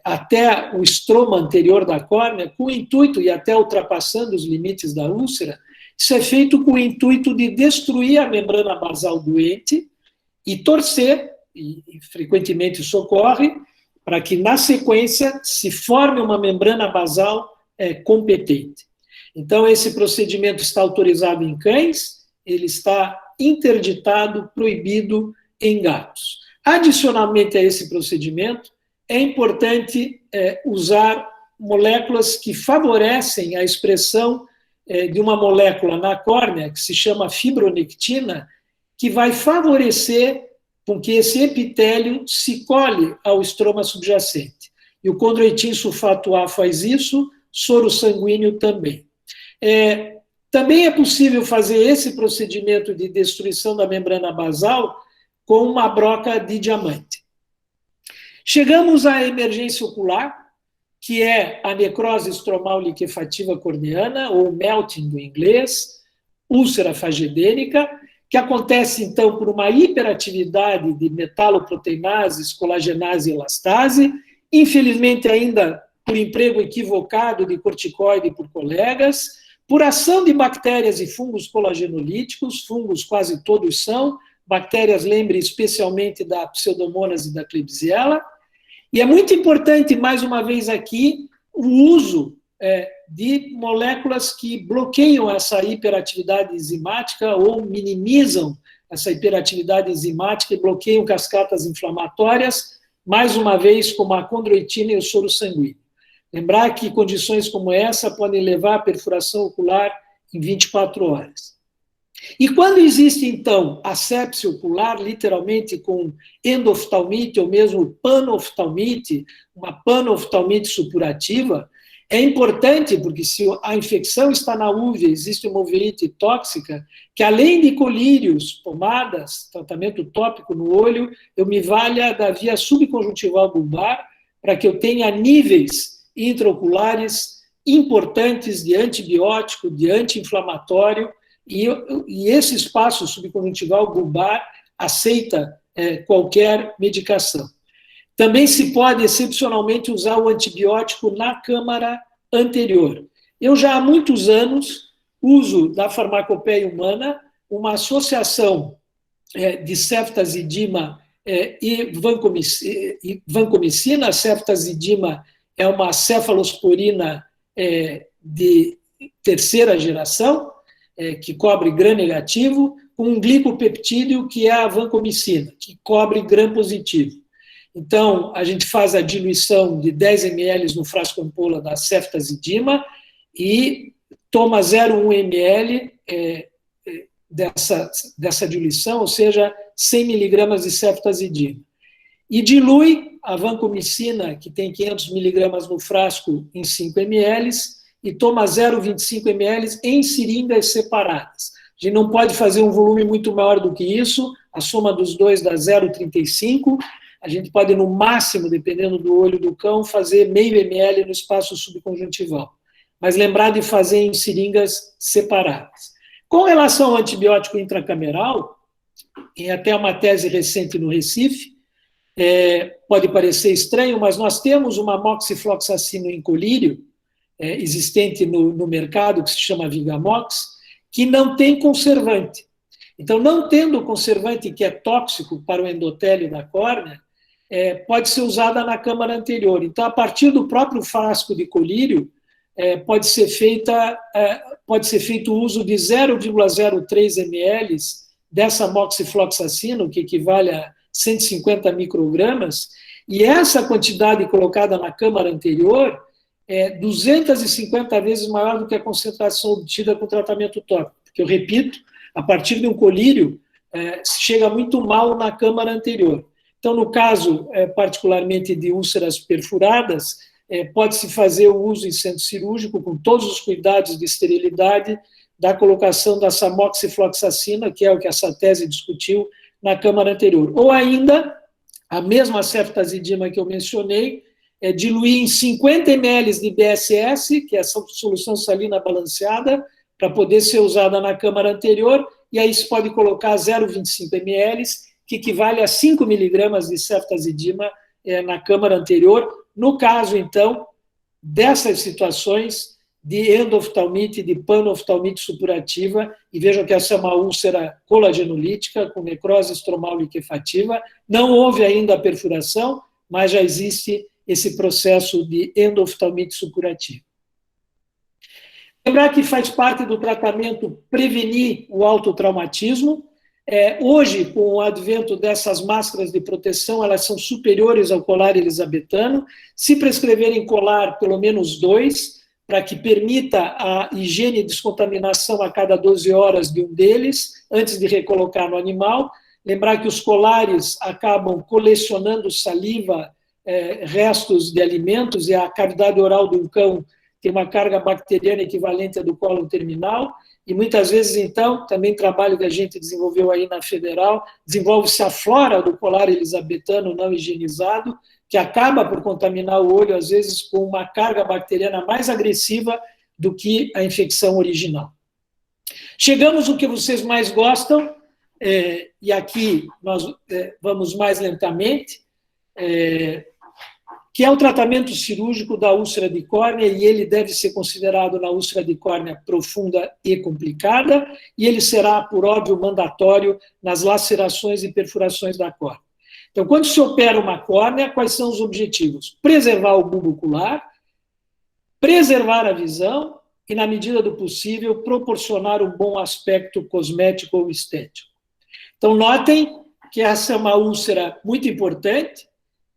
até o estroma anterior da córnea, com o intuito, e até ultrapassando os limites da úlcera, isso é feito com o intuito de destruir a membrana basal doente e torcer, e frequentemente isso ocorre, para que, na sequência, se forme uma membrana basal competente. Então, esse procedimento está autorizado em cães, ele está interditado, proibido em gatos. Adicionalmente a esse procedimento, é importante usar moléculas que favorecem a expressão de uma molécula na córnea, que se chama fibronectina, que vai favorecer com que esse epitélio se cole ao estroma subjacente. E o condroitin sulfato A faz isso, soro sanguíneo também. Também é possível fazer esse procedimento de destruição da membrana basal com uma broca de diamante. Chegamos à emergência ocular, que é a necrose estromal liquefativa corneana, ou melting do inglês, úlcera fagedênica, que acontece, então, por uma hiperatividade de metaloproteinases, colagenase e elastase, infelizmente ainda por emprego equivocado de corticoide por colegas, por ação de bactérias e fungos colagenolíticos, fungos quase todos são, bactérias, lembre especialmente da Pseudomonas e da Klebsiella. E é muito importante, mais uma vez aqui, o uso de moléculas que bloqueiam essa hiperatividade enzimática ou minimizam essa hiperatividade enzimática e bloqueiam cascatas inflamatórias, mais uma vez, como a condroitina e o soro sanguíneo. Lembrar que condições como essa podem levar à perfuração ocular em 24 horas. E quando existe, então, a sepse ocular, literalmente com endoftalmite ou mesmo panoftalmite, uma panoftalmite supurativa, é importante, porque se a infecção está na úvea, existe uma uveíte tóxica, que além de colírios, pomadas, tratamento tópico no olho, eu me valha da via subconjuntival bulbar para que eu tenha níveis intraoculares importantes de antibiótico, de anti-inflamatório, e esse espaço subconjuntival bulbar aceita qualquer medicação. Também se pode, excepcionalmente, usar o antibiótico na câmara anterior. Eu já há muitos anos uso da farmacopeia humana uma associação de ceftazidima e vancomicina. A ceftazidima é uma cefalosporina de terceira geração, que cobre gram negativo, com um glicopeptídeo, que é a vancomicina, que cobre gram positivo. Então, a gente faz a diluição de 10 ml no frasco ampola da ceftazidima e toma 0,1 ml dessa diluição, ou seja, 100 miligramas de ceftazidima. E dilui a vancomicina, que tem 500 miligramas no frasco, em 5 ml, e toma 0,25 ml em seringas separadas. A gente não pode fazer um volume muito maior do que isso, a soma dos dois dá 0,35. A gente pode, no máximo, dependendo do olho do cão, fazer meio ml no espaço subconjuntival. Mas lembrar de fazer em seringas separadas. Com relação ao antibiótico intracameral, em até uma tese recente no Recife, pode parecer estranho, mas nós temos uma moxifloxacino em colírio, existente no mercado, que se chama Vigamox, que não tem conservante. Então, não tendo conservante que é tóxico para o endotélio da córnea, pode ser usada na câmara anterior. Então, a partir do próprio frasco de colírio, pode ser feito o uso de 0,03 ml dessa moxifloxacino, que equivale a 150 microgramas, e essa quantidade colocada na câmara anterior é 250 vezes maior do que a concentração obtida com tratamento tópico. Porque, eu repito, a partir de um colírio, chega muito mal na câmara anterior. Então, no caso, particularmente de úlceras perfuradas, pode-se fazer o uso em centro cirúrgico, com todos os cuidados de esterilidade, da colocação dessa moxifloxacina, que é o que essa tese discutiu, na câmara anterior. Ou ainda, a mesma ceftazidima que eu mencionei, diluir em 50 ml de BSS, que é essa solução salina balanceada, para poder ser usada na câmara anterior, e aí se pode colocar 0,25 ml, que equivale a 5 miligramas de ceftazidima na câmara anterior, no caso, então, dessas situações de endoftalmite, de panoftalmite supurativa, e vejam que essa é uma úlcera colagenolítica, com necrose estromal liquefativa, não houve ainda a perfuração, mas já existe esse processo de endoftalmite supurativa. Lembrar que faz parte do tratamento prevenir o autotraumatismo. Hoje, com o advento dessas máscaras de proteção, elas são superiores ao colar elisabetano. Se prescreverem colar, pelo menos 2, para que permita a higiene e descontaminação a cada 12 horas de um deles, antes de recolocar no animal. Lembrar que os colares acabam colecionando saliva, restos de alimentos, e a cavidade oral de um cão tem uma carga bacteriana equivalente à do cólon terminal, e muitas vezes, então, também trabalho que a gente desenvolveu aí na Federal, desenvolve-se a flora do colar elisabetano não higienizado, que acaba por contaminar o olho, às vezes, com uma carga bacteriana mais agressiva do que a infecção original. Chegamos ao que vocês mais gostam, e aqui nós vamos mais lentamente, que é o tratamento cirúrgico da úlcera de córnea, e ele deve ser considerado na úlcera de córnea profunda e complicada, e ele será, por óbvio, mandatório nas lacerações e perfurações da córnea. Então, quando se opera uma córnea, quais são os objetivos? Preservar o bulbo ocular, preservar a visão e, na medida do possível, proporcionar um bom aspecto cosmético ou estético. Então, notem que essa é uma úlcera muito importante,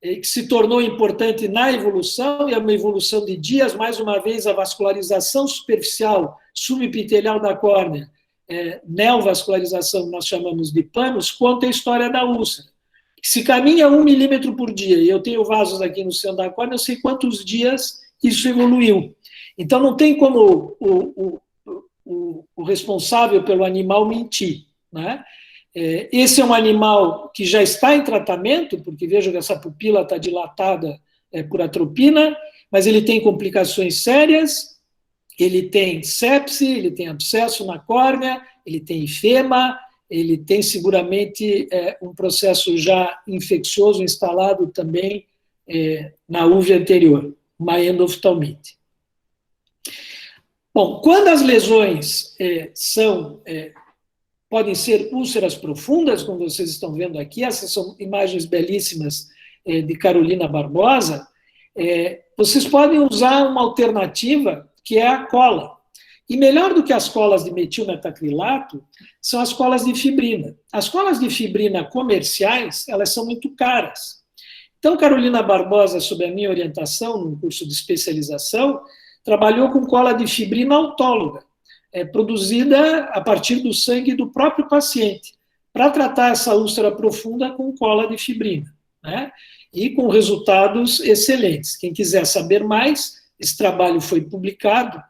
que se tornou importante na evolução, e é uma evolução de dias, mais uma vez, a vascularização superficial subepitelial da córnea, neovascularização, nós chamamos de panos, conta a história da úlcera. Se caminha 1 milímetro por dia, e eu tenho vasos aqui no centro da córnea, eu sei quantos dias isso evoluiu. Então, não tem como o responsável pelo animal mentir, né? Esse é um animal que já está em tratamento, porque vejo que essa pupila está dilatada por atropina, mas ele tem complicações sérias, ele tem sepse, ele tem abscesso na córnea, ele tem ifema, ele tem seguramente um processo já infeccioso instalado também na úvea anterior, uma endoftalmite. Bom, quando as lesões podem ser úlceras profundas, como vocês estão vendo aqui, essas são imagens belíssimas de Carolina Barbosa, vocês podem usar uma alternativa que é a cola. E melhor do que as colas de metilmetacrilato são as colas de fibrina. As colas de fibrina comerciais, elas são muito caras. Então, Carolina Barbosa, sob a minha orientação, num curso de especialização, trabalhou com cola de fibrina autóloga, produzida a partir do sangue do próprio paciente, para tratar essa úlcera profunda com cola de fibrina, né? E com resultados excelentes. Quem quiser saber mais, esse trabalho foi publicado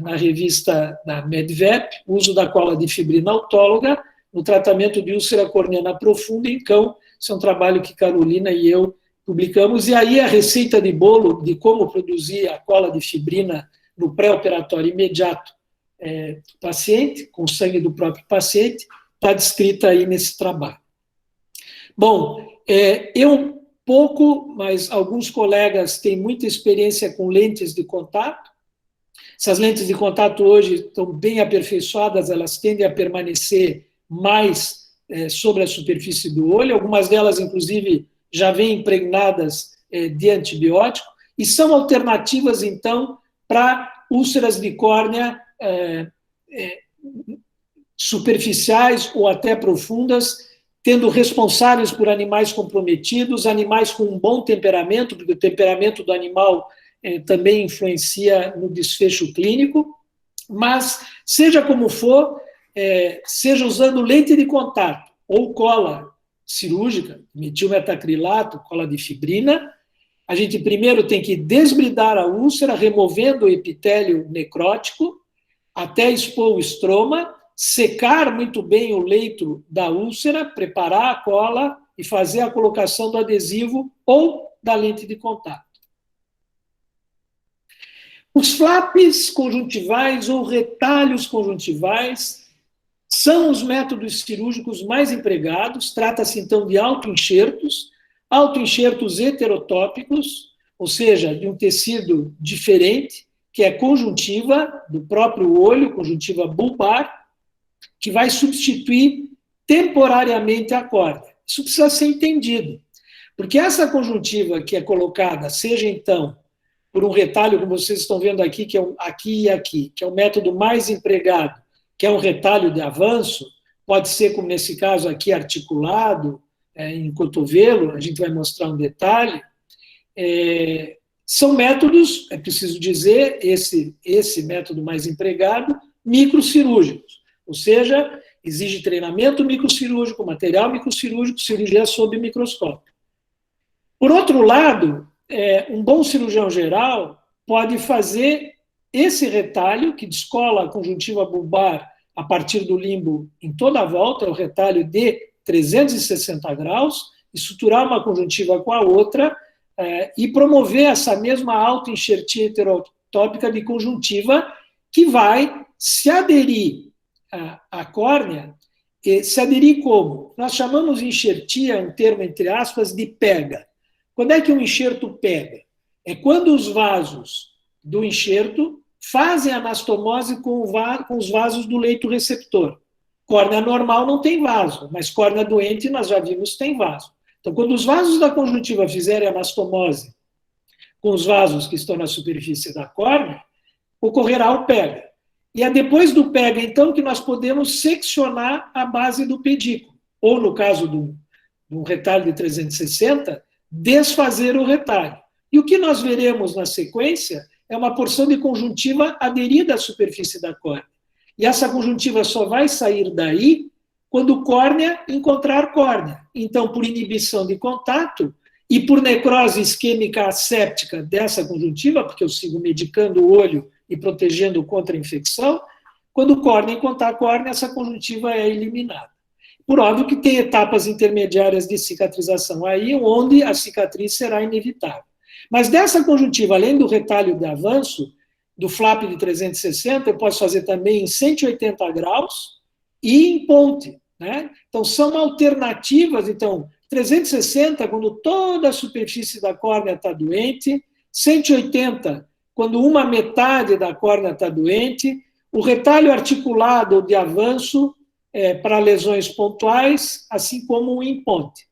na revista da MedVep, uso da cola de fibrina autóloga no tratamento de úlcera corneana profunda em cão. Esse é um trabalho que Carolina e eu publicamos, e aí a receita de bolo de como produzir a cola de fibrina no pré-operatório imediato do paciente, com o sangue do próprio paciente, está descrita aí nesse trabalho. Bom, eu pouco, mas alguns colegas têm muita experiência com lentes de contato. Essas lentes de contato hoje estão bem aperfeiçoadas, elas tendem a permanecer mais sobre a superfície do olho, algumas delas, inclusive, já vêm impregnadas de antibiótico, e são alternativas, então, para úlceras de córnea superficiais ou até profundas, tendo responsáveis por animais comprometidos, animais com um bom temperamento, porque o temperamento do animal também influencia no desfecho clínico, mas, seja como for, seja usando lente de contato ou cola cirúrgica, metilmetacrilato, cola de fibrina, a gente primeiro tem que desbridar a úlcera, removendo o epitélio necrótico, até expor o estroma, secar muito bem o leito da úlcera, preparar a cola e fazer a colocação do adesivo ou da lente de contato. Os flaps conjuntivais ou retalhos conjuntivais são os métodos cirúrgicos mais empregados. Trata-se, então, de autoenxertos heterotópicos, ou seja, de um tecido diferente, que é conjuntiva do próprio olho, conjuntiva bulbar, que vai substituir temporariamente a córnea. Isso precisa ser entendido, porque essa conjuntiva que é colocada, seja então por um retalho, como vocês estão vendo aqui, que é aqui e aqui, que é o método mais empregado, que é um retalho de avanço, pode ser, como nesse caso aqui, articulado, em cotovelo, a gente vai mostrar um detalhe. São métodos, é preciso dizer, esse método mais empregado, microcirúrgicos, ou seja, exige treinamento microcirúrgico, material microcirúrgico, cirurgia sob microscópio. Por outro lado, um bom cirurgião geral pode fazer esse retalho, que descola a conjuntiva bulbar a partir do limbo em toda a volta, é o retalho de 360 graus, e suturar uma conjuntiva com a outra, e promover essa mesma autoenxertia heterotópica de conjuntiva, que vai se aderir à córnea. Se aderir como? Nós chamamos de enxertia, um termo entre aspas, de pega. Quando é que um enxerto pega? É quando os vasos do enxerto fazem anastomose com os vasos do leito receptor. Córnea normal não tem vaso, mas córnea doente, nós já vimos, tem vaso. Então, quando os vasos da conjuntiva fizerem anastomose com os vasos que estão na superfície da córnea, ocorrerá o pega. E é depois do pega, então, que nós podemos seccionar a base do pedículo, ou, no caso de um retalho de 360, desfazer o retalho. E o que nós veremos na sequência é uma porção de conjuntiva aderida à superfície da córnea. E essa conjuntiva só vai sair daí quando córnea encontrar córnea. Então, por inibição de contato e por necrose isquêmica asséptica dessa conjuntiva, porque eu sigo medicando o olho e protegendo contra a infecção, quando córnea encontrar córnea, essa conjuntiva é eliminada. Por óbvio que tem etapas intermediárias de cicatrização aí, onde a cicatriz será inevitável. Mas dessa conjuntiva, além do retalho de avanço, do flap de 360, eu posso fazer também em 180 graus e em ponte, né? Então, são alternativas. Então, 360, quando toda a superfície da córnea está doente, 180, quando uma metade da córnea está doente, o retalho articulado ou de avanço para lesões pontuais, assim como o em ponte.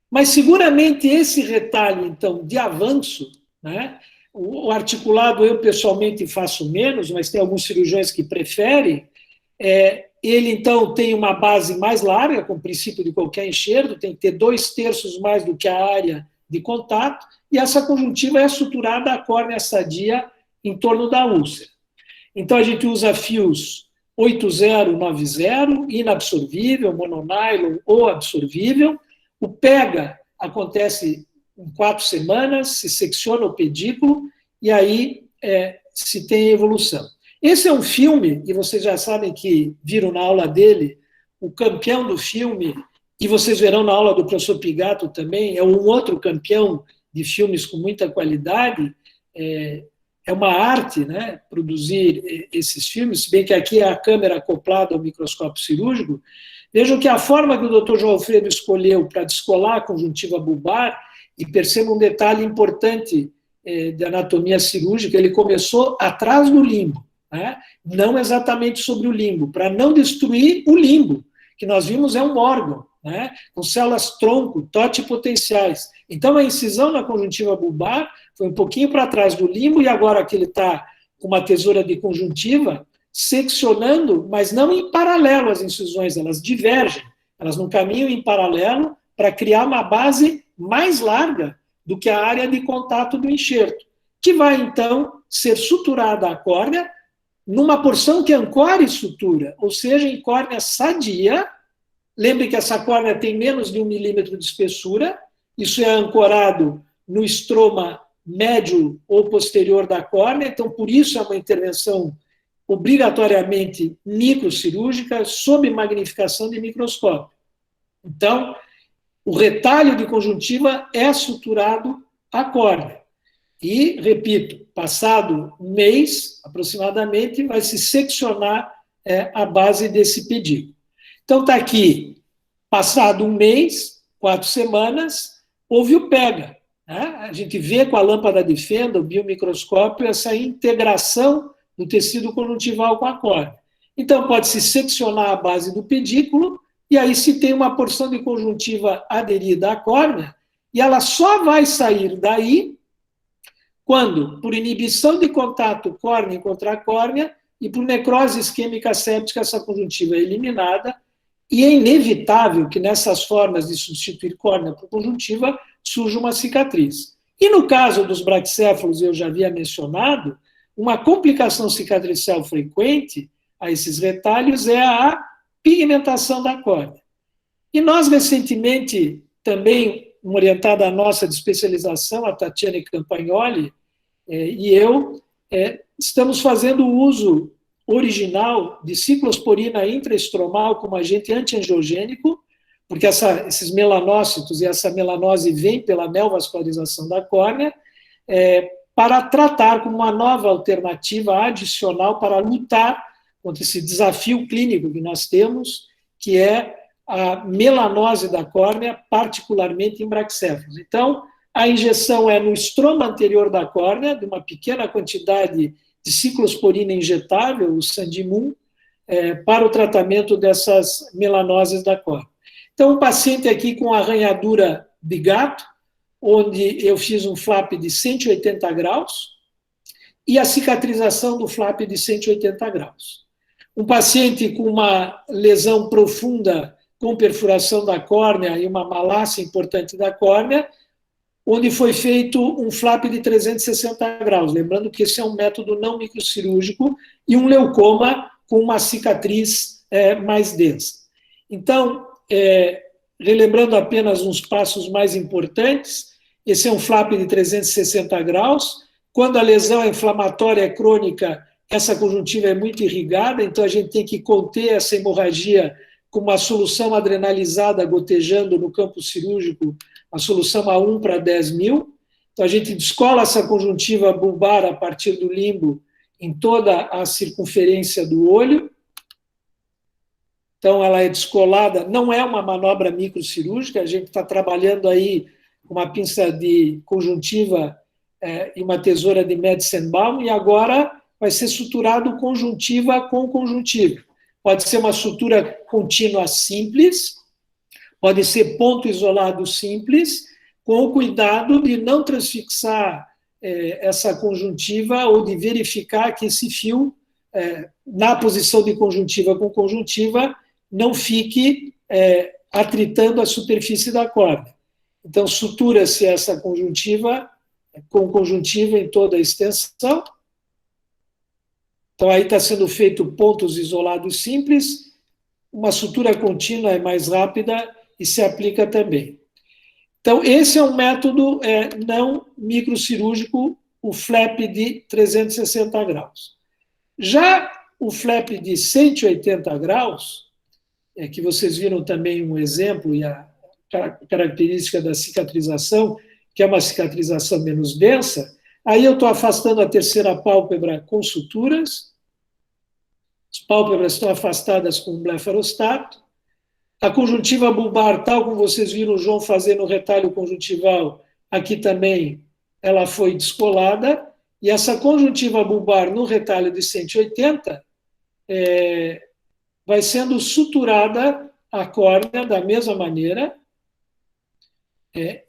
Mas seguramente esse retalho, então, de avanço, né, o articulado eu pessoalmente faço menos, mas tem alguns cirurgiões que preferem, ele então tem uma base mais larga, com o princípio de qualquer enxerto, tem que ter 2/3 mais do que a área de contato, e essa conjuntiva é suturada à córnea sadia em torno da úlcera. Então a gente usa fios 80, 90, inabsorvível, mononylon ou absorvível. O pega acontece em 4 semanas, se secciona o pedículo e aí se tem evolução. Esse é um filme, e vocês já sabem que viram na aula dele, o campeão do filme, e vocês verão na aula do professor Pigato também, é um outro campeão de filmes com muita qualidade. É uma arte, né, produzir esses filmes, se bem que aqui é a câmera acoplada ao microscópio cirúrgico. Vejam que a forma que o Dr. João Alfredo escolheu para descolar a conjuntiva bulbar, e percebam um detalhe importante de anatomia cirúrgica, ele começou atrás do limbo, né? Não exatamente sobre o limbo, para não destruir o limbo, que nós vimos é um órgão, né, com células tronco, totipotenciais. Então, a incisão na conjuntiva bulbar foi um pouquinho para trás do limbo, e agora que ele está com uma tesoura de conjuntiva, seccionando, mas não em paralelo às incisões, elas divergem, elas não caminham em paralelo para criar uma base mais larga do que a área de contato do enxerto, que vai, então, ser suturada à córnea numa porção que ancore sutura, ou seja, em córnea sadia. Lembre que essa córnea tem menos de 1 milímetro de espessura, isso é ancorado no estroma médio ou posterior da córnea, então por isso é uma intervenção obrigatoriamente microcirúrgica, sob magnificação de microscópio. Então, o retalho de conjuntiva é suturado à córnea. E, repito, passado um mês, aproximadamente, vai se seccionar a base desse pedículo. Então, está aqui, passado um mês, 4 semanas, houve o pega. Né? A gente vê com a lâmpada de fenda, o biomicroscópio, essa integração do tecido conjuntival com a córnea. Então, pode-se seccionar a base do pedículo, e aí se tem uma porção de conjuntiva aderida à córnea, e ela só vai sair daí quando, por inibição de contato córnea contra córnea, e por necrose isquêmica séptica, essa conjuntiva é eliminada, e é inevitável que nessas formas de substituir córnea por conjuntiva surja uma cicatriz. E no caso dos braquicéfalos, eu já havia mencionado, uma complicação cicatricial frequente a esses retalhos é a pigmentação da córnea. E nós, recentemente, também, uma orientada nossa de especialização, a Tatiane Campagnoli, e eu, estamos fazendo o uso original de ciclosporina intraestromal como agente antiangiogênico, porque esses melanócitos e essa melanose vem pela neovascularização da córnea, para tratar como uma nova alternativa adicional para lutar contra esse desafio clínico que nós temos, que é a melanose da córnea, particularmente em braquicéfalos. Então, a injeção é no estroma anterior da córnea, de uma pequena quantidade de ciclosporina injetável, o Sandimum, para o tratamento dessas melanoses da córnea. Então, um paciente aqui com arranhadura de gato, onde eu fiz um flap de 180 graus, e a cicatrização do flap de 180 graus. Um paciente com uma lesão profunda, com perfuração da córnea e uma malácia importante da córnea, onde foi feito um flap de 360 graus, lembrando que esse é um método não microcirúrgico, e um leucoma com uma cicatriz mais densa. Então, relembrando apenas uns passos mais importantes, esse é um flap de 360 graus. Quando a lesão é inflamatória crônica, essa conjuntiva é muito irrigada, então a gente tem que conter essa hemorragia com uma solução adrenalizada gotejando no campo cirúrgico, a solução A1 para 10 mil. Então a gente descola essa conjuntiva bulbar a partir do limbo em toda a circunferência do olho. Então ela é descolada, não é uma manobra microcirúrgica, a gente está trabalhando aí com uma pinça de conjuntiva e uma tesoura de Metzenbaum, e agora vai ser suturado conjuntiva com conjuntiva. Pode ser uma sutura contínua simples, pode ser ponto isolado simples, com o cuidado de não transfixar essa conjuntiva ou de verificar que esse fio, na posição de conjuntiva com conjuntiva, não fique atritando a superfície da córnea. Então, sutura-se essa conjuntiva com conjuntiva em toda a extensão. Então, aí está sendo feito pontos isolados simples, uma sutura contínua é mais rápida e se aplica também. Então, esse é um método não microcirúrgico, o flap de 360 graus. Já o flap de 180 graus, que vocês viram também um exemplo, e a característica da cicatrização, que é uma cicatrização menos densa, aí eu estou afastando a terceira pálpebra com suturas, as pálpebras estão afastadas com blefarostato, a conjuntiva bulbar, tal como vocês viram o João fazer no retalho conjuntival, aqui também ela foi descolada, e essa conjuntiva bulbar no retalho de 180 vai sendo suturada a córnea da mesma maneira,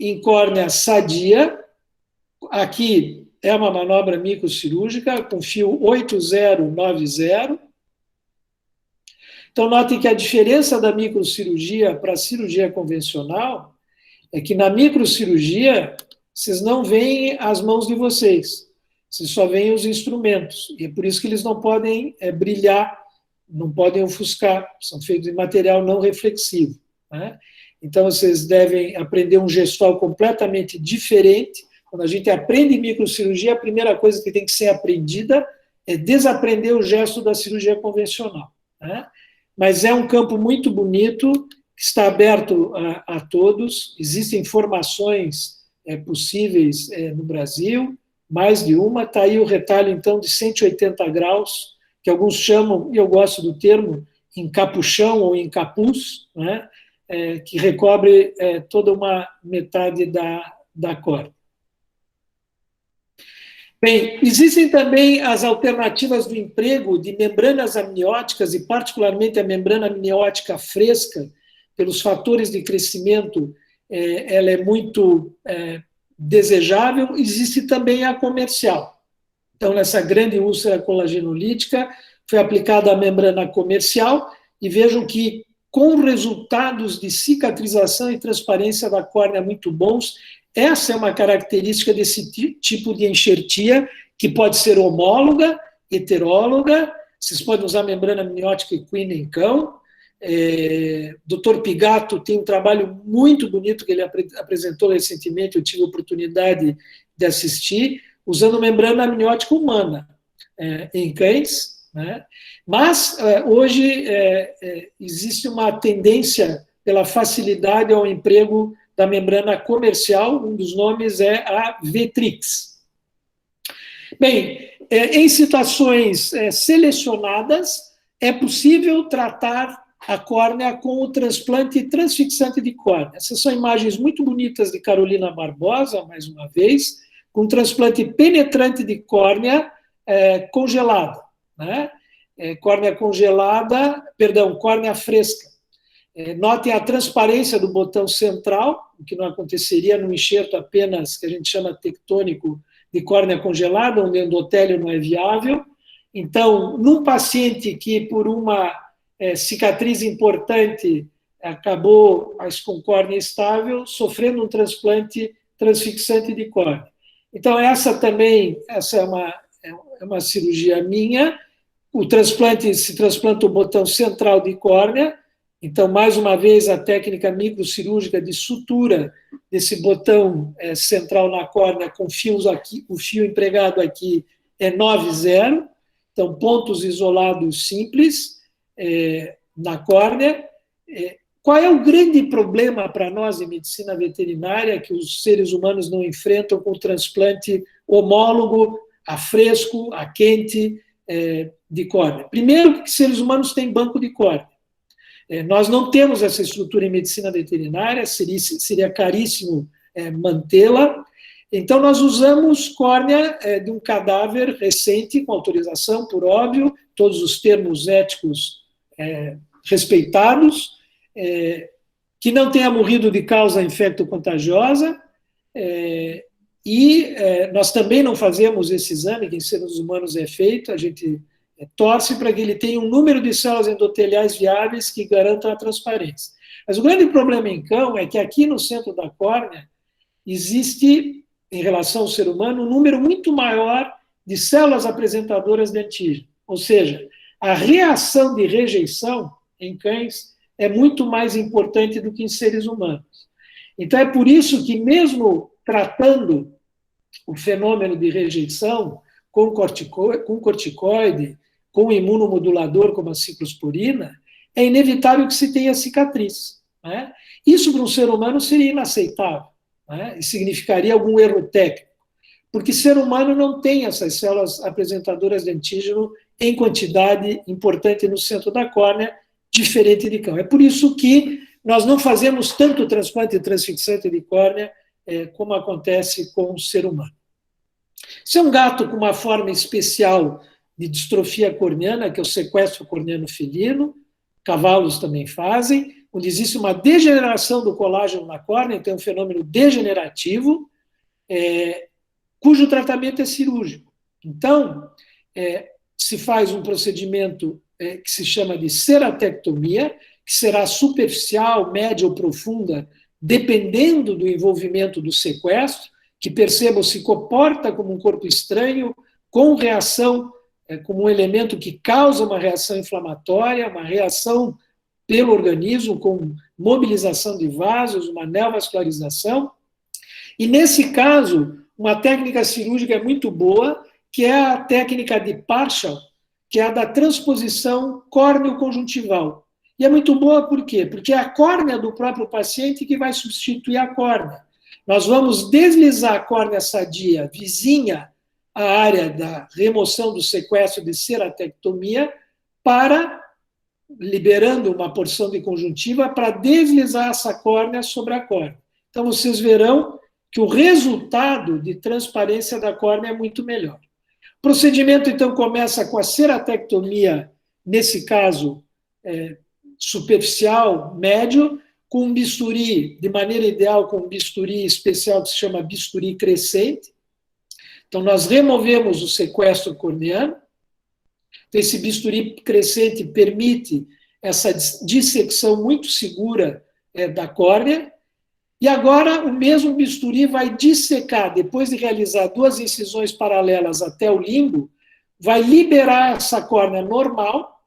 em córnea sadia. Aqui é uma manobra microcirúrgica com fio 8090. Então, notem que a diferença da microcirurgia para a cirurgia convencional é que na microcirurgia vocês não veem as mãos de vocês, vocês só veem os instrumentos, e é por isso que eles não podem brilhar, não podem ofuscar, são feitos de material não reflexivo, né? Então, vocês devem aprender um gestual completamente diferente. Quando a gente aprende microcirurgia, a primeira coisa que tem que ser aprendida é desaprender o gesto da cirurgia convencional, né? Mas é um campo muito bonito, que está aberto a todos, existem formações possíveis no Brasil, mais de uma, está aí o retalho, então, de 180 graus, que alguns chamam, e eu gosto do termo, encapuchão ou encapuz, né? Que recobre toda uma metade da córnea. Bem, existem também as alternativas do emprego de membranas amnióticas, e particularmente a membrana amniótica fresca, pelos fatores de crescimento, ela é muito desejável. Existe também a comercial. Então, nessa grande úlcera colagenolítica, foi aplicada a membrana comercial, e vejam que, com resultados de cicatrização e transparência da córnea muito bons, essa é uma característica desse tipo de enxertia, que pode ser homóloga, heteróloga. Vocês podem usar membrana amniótica equina em cão. Dr. Pigato tem um trabalho muito bonito que ele apresentou recentemente, eu tive a oportunidade de assistir, usando membrana amniótica humana em cães, né? Mas hoje existe uma tendência pela facilidade ao emprego da membrana comercial, um dos nomes é a Vetrix. Bem, em situações selecionadas, é possível tratar a córnea com o transplante transfixante de córnea. Essas são imagens muito bonitas de Carolina Barbosa, mais uma vez, com transplante penetrante de córnea congelada, né? Córnea congelada, perdão, córnea fresca. Notem a transparência do botão central, o que não aconteceria num enxerto apenas, que a gente chama tectônico, de córnea congelada, onde o endotélio não é viável. Então, num paciente que, por uma cicatriz importante, acabou com córnea estável, sofrendo um transplante transfixante de córnea. Então, essa é uma cirurgia minha. O transplante se transplanta o botão central de córnea. Então, mais uma vez, a técnica microcirúrgica de sutura desse botão central na córnea com fios aqui, o fio empregado aqui é 9,0. Então, pontos isolados simples na córnea. Qual é o grande problema para nós em medicina veterinária que os seres humanos não enfrentam com o transplante homólogo, a fresco, a quente, de córnea? Primeiro, que seres humanos têm banco de córnea. Nós não temos essa estrutura em medicina veterinária, seria caríssimo mantê-la. Então, nós usamos córnea de um cadáver recente, com autorização, por óbvio, todos os termos éticos respeitados, que não tenha morrido de causa infecto-contagiosa, e nós também não fazemos esse exame, que em seres humanos é feito, a gente torce para que ele tenha um número de células endoteliais viáveis que garantam a transparência. Mas o grande problema em cão é que aqui no centro da córnea existe, em relação ao ser humano, um número muito maior de células apresentadoras de antígeno. Ou seja, a reação de rejeição em cães é muito mais importante do que em seres humanos. Então, é por isso que, mesmo tratando o fenômeno de rejeição com corticoide, com imunomodulador como a ciclosporina, é inevitável que se tenha cicatriz. Né? Isso, para um ser humano, seria inaceitável. Né? E significaria algum erro técnico. Porque ser humano não tem essas células apresentadoras de antígeno em quantidade importante no centro da córnea, diferente de cão. É por isso que nós não fazemos tanto transplante transfixante de córnea como acontece com o ser humano. Se é um gato com uma forma especial de distrofia corneana, que é o sequestro corneano felino, cavalos também fazem, onde existe uma degeneração do colágeno na córnea, então é um fenômeno degenerativo, cujo tratamento é cirúrgico. Então, se faz um procedimento que se chama de ceratectomia, que será superficial, média ou profunda, dependendo do envolvimento do sequestro, que percebam se comporta como um corpo estranho, com reação, como um elemento que causa uma reação inflamatória, uma reação pelo organismo, com mobilização de vasos, uma neovascularização. E, nesse caso, uma técnica cirúrgica muito boa, que é a técnica de Parshall, que é a da transposição córneo-conjuntival. E é muito boa por quê? Porque é a córnea do próprio paciente que vai substituir a córnea. Nós vamos deslizar a córnea sadia vizinha à área da remoção do sequestro de ceratectomia para, liberando uma porção de conjuntiva, para deslizar essa córnea sobre a córnea. Então, vocês verão que o resultado de transparência da córnea é muito melhor. O procedimento, então, começa com a ceratectomia, nesse caso, superficial, médio, com um bisturi, de maneira ideal, com um bisturi especial que se chama bisturi crescente. Então, nós removemos o sequestro corneano. Então, esse bisturi crescente permite essa dissecção muito segura da córnea. E agora, o mesmo bisturi vai dissecar, depois de realizar 2 incisões paralelas até o limbo, vai liberar essa córnea normal,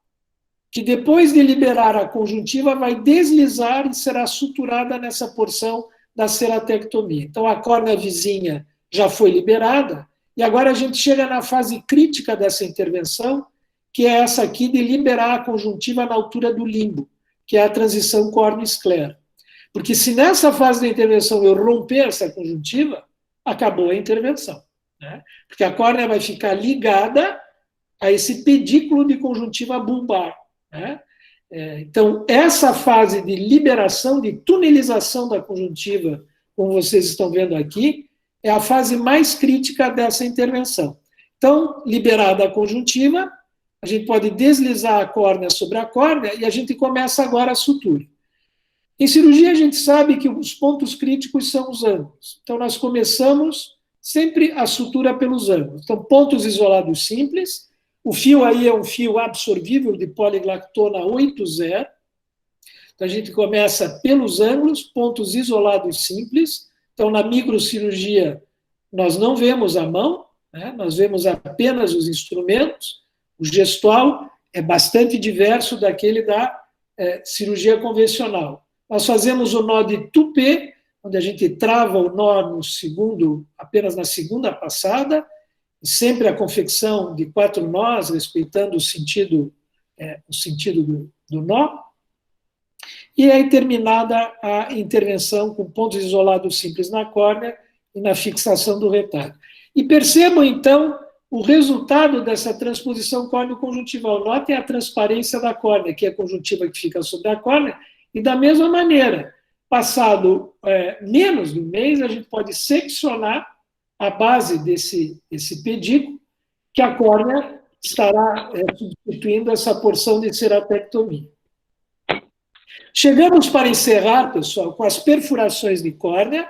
que depois de liberar a conjuntiva vai deslizar e será suturada nessa porção da ceratectomia. Então, a córnea vizinha já foi liberada, e agora a gente chega na fase crítica dessa intervenção, que é essa aqui de liberar a conjuntiva na altura do limbo, que é a transição córneo-esclera. Porque se nessa fase da intervenção eu romper essa conjuntiva, acabou a intervenção. Né? Porque a córnea vai ficar ligada a esse pedículo de conjuntiva bulbar. Né? Então, essa fase de liberação, de tunelização da conjuntiva, como vocês estão vendo aqui, é a fase mais crítica dessa intervenção. Então, liberada a conjuntiva, a gente pode deslizar a córnea sobre a córnea e a gente começa agora a sutura. Em cirurgia, a gente sabe que os pontos críticos são os ângulos. Então, nós começamos sempre a sutura pelos ângulos. Então, pontos isolados simples. O fio aí é um fio absorvível de poliglactona 8,0. Então, a gente começa pelos ângulos, pontos isolados simples. Então, na microcirurgia, nós não vemos a mão, né? Nós vemos apenas os instrumentos. O gestual é bastante diverso daquele da cirurgia convencional. Nós fazemos o nó de Toupet, onde a gente trava o nó no segundo, apenas na segunda passada, e sempre a confecção de 4 nós, respeitando o sentido do nó. E aí terminada a intervenção com pontos isolados simples na córnea e na fixação do retalho. E percebam, então, o resultado dessa transposição córneo-conjuntival. Notem a transparência da córnea, que é a conjuntiva que fica sobre a córnea, e da mesma maneira, passado menos de um mês, a gente pode seccionar a base desse pedículo, que a córnea estará substituindo essa porção de ceratectomia. Chegamos para encerrar, pessoal, com as perfurações de córnea,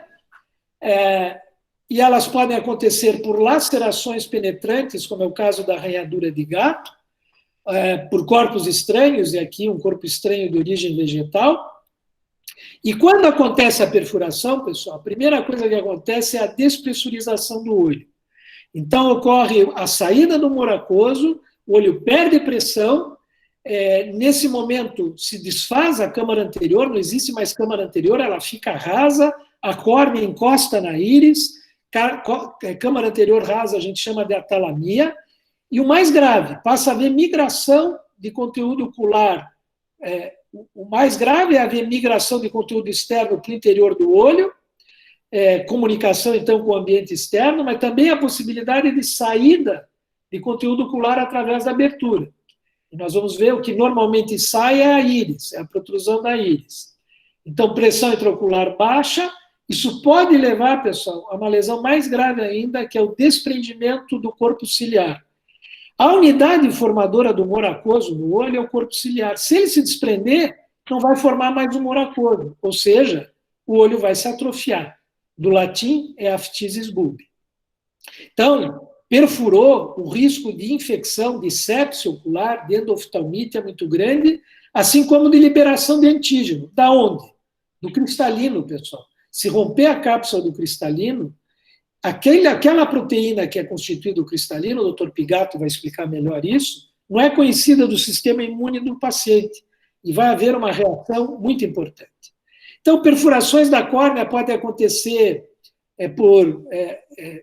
e elas podem acontecer por lacerações penetrantes, como é o caso da arranhadura de gato, por corpos estranhos, e aqui um corpo estranho de origem vegetal. E quando acontece a perfuração, pessoal, a primeira coisa que acontece é a despressurização do olho. Então, ocorre a saída do humor aquoso, o olho perde pressão, nesse momento se desfaz a câmara anterior, não existe mais câmara anterior, ela fica rasa, a córnea encosta na íris, câmara anterior rasa a gente chama de atalamia, e o mais grave, passa a haver migração de conteúdo ocular. O mais grave é haver migração de conteúdo externo para o interior do olho, comunicação, então, com o ambiente externo, mas também a possibilidade de saída de conteúdo ocular através da abertura. E nós vamos ver o que normalmente sai é a íris, é a protrusão da íris. Então, pressão intraocular baixa, isso pode levar, pessoal, a uma lesão mais grave ainda, que é o desprendimento do corpo ciliar. A unidade formadora do humor aquoso no olho é o corpo ciliar. Se ele se desprender, não vai formar mais humor aquoso, ou seja, o olho vai se atrofiar. Do latim é aftisis bulbi. Então, perfurou, o risco de infecção, de sepse ocular, de endoftalmite é muito grande, assim como de liberação de antígeno. Da onde? Do cristalino, pessoal. Se romper a cápsula do cristalino, aquela proteína que é constituída do cristalino, o doutor Pigato vai explicar melhor isso, não é conhecida do sistema imune do paciente, e vai haver uma reação muito importante. Então, perfurações da córnea podem acontecer